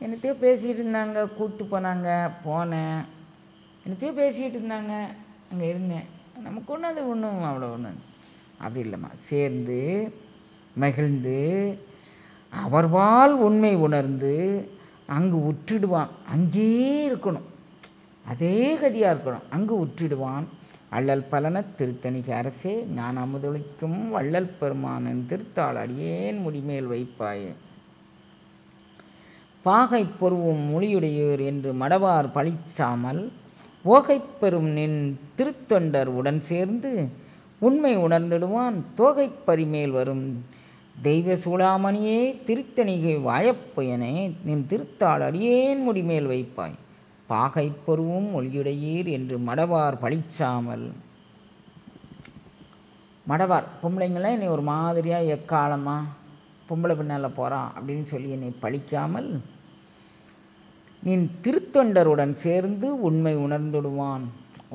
என்னத்தையோ பேசிகிட்டு இருந்தாங்க, கூப்பிட்டு போனேன், என்னத்தையோ பேசிகிட்டு இருந்தாங்க, அங்கே இருந்தேன். நமக்கு ஒன்றும் அது ஒன்றும் அவ்வளோ ஒன்றும் அப்படி இல்லைம்மா. சேர்ந்து மகிழ்ந்து அவர்பால் உண்மை உணர்ந்து அங்கு உற்றிடுவான். அங்கேயே இருக்கணும், அதே கதியாக இருக்கணும், அங்கு உற்றிடுவான். அள்ளல் பலன திருத்தணிகை அரசே ஞான அமுதளிக்கும் வள்ளல் பெருமானின் திருத்தாள் அடியேன் முடிமேல் வைப்பாயே. பாகை பொருவும் மொழியுடையோர் என்று மடவார் பழிச்சாமல் ஓகைப்பெறும் நின் திருத்தொண்டர் உடன் சேர்ந்து உண்மை உணர்ந்திடுவான். தோகை பரிமேல் வரும் தெய்வ சூளாமணியே திருத்தணிகை வாயப்பயனே நின் திருத்தாள் அடியேன் முடிமேல் வைப்பாய். பாகை பொருவும் மொழியுடையீர் என்று மடவார் பழிச்சாமல். மடவார் பொம்பளைங்களாம் என்னை ஒரு மாதிரியாக எக்காலமாக பொம்பளை பின்னால் போகிறான் அப்படின்னு சொல்லி என்னை பழிக்காமல் நின் திருத்தொண்டருடன் சேர்ந்து உண்மை உணர்ந்துடுவான்.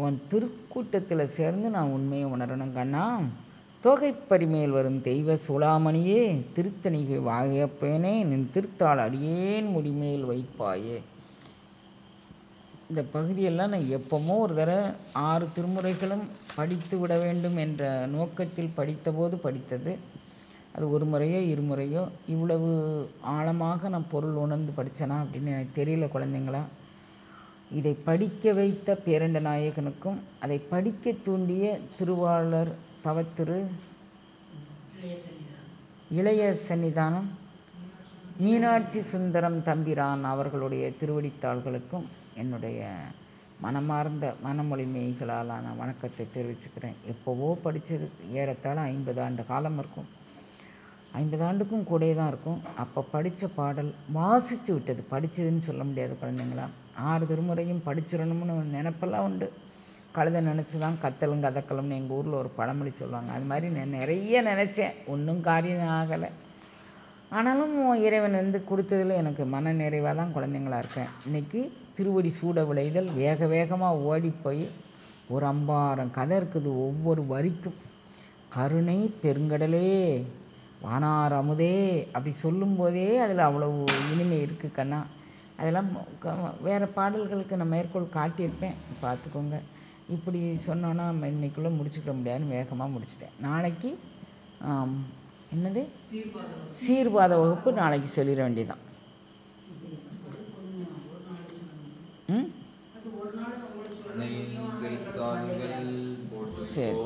உன் திருக்கூட்டத்தில் சேர்ந்து நான் உண்மையை உணரணும் கண்ணா. தோகைப்பரிமேல் வரும் தெய்வ சூளாமணியே திருத்தணிகை வாயப்பேனே நின் திருத்தாள் அடியேன் முடிமேல் வைப்பாயே. இந்த பகுதியெல்லாம் நான் எப்போமோ ஒரு தடவை 6 திருமுறைகளும் படித்து விட வேண்டும் என்ற நோக்கத்தில் படித்தபோது படித்தது. அது ஒரு முறையோ 2 முறையோ இவ்வளவு ஆழமாக நான் பொருள் உணர்ந்து படித்தேனா அப்படின்னு எனக்கு தெரியல குழந்தைங்களா. இதை படிக்க வைத்த பேரண்ட நாயகனுக்கும் அதை படிக்க தூண்டிய திருவாளர் தவத்திரு இளைய சன்னிதானம் மீனாட்சி சுந்தரம் தம்பிரான் அவர்களுடைய திருவடித்தாள்களுக்கும் என்னுடைய மனமார்ந்த மனமொழிமைகளாலான வணக்கத்தை தெரிவிச்சுக்கிறேன். எப்போவோ படித்தது ஏறத்தாழ 50 ஆண்டு காலம் இருக்கும், 50 ஆண்டுக்கும் கூட தான் இருக்கும். அப்போ படித்த பாடல் வாசித்து விட்டது, படித்ததுன்னு சொல்ல முடியாது குழந்தைங்களா. 6 திருமுறையும் படிச்சிடணும்னு நினப்பெல்லாம் உண்டு. கழுதை நினச்சி தான் கத்தலும் கதக்கலும்னு எங்கள் ஊரில் ஒரு பழமொழி சொல்லுவாங்க. அது மாதிரி நான் நிறைய நினச்சேன், ஒன்றும் காரியம் ஆகலை. ஆனாலும் இறைவன் கொடுத்ததில் எனக்கு மன நிறைவாக தான் குழந்தைங்களா இருக்கேன். இன்றைக்கி திருவடி சூட விளைதல் வேக வேகமாக ஓடிப்போய் ஒரு 5000 கதை இருக்குது. ஒவ்வொரு வரிக்கும் கருணை பெருங்கடலே வானார் அமுதே அப்படி சொல்லும்போதே அதில் அவ்வளவு இனிமை இருக்குது கண்ணா. அதெல்லாம் வேறு பாடல்களுக்கு நான் மேற்கோள் காட்டியிருப்பேன், பார்த்துக்கோங்க. இப்படி சொன்னோன்னா நம்ம இன்றைக்குள்ளே முடிச்சுக்க முடியாதுன்னு வேகமாக முடிச்சிட்டேன். நாளைக்கு என்னது சீர்வாத வகுப்பு நாளைக்கு சொல்லிட வேண்டியதான். சரி.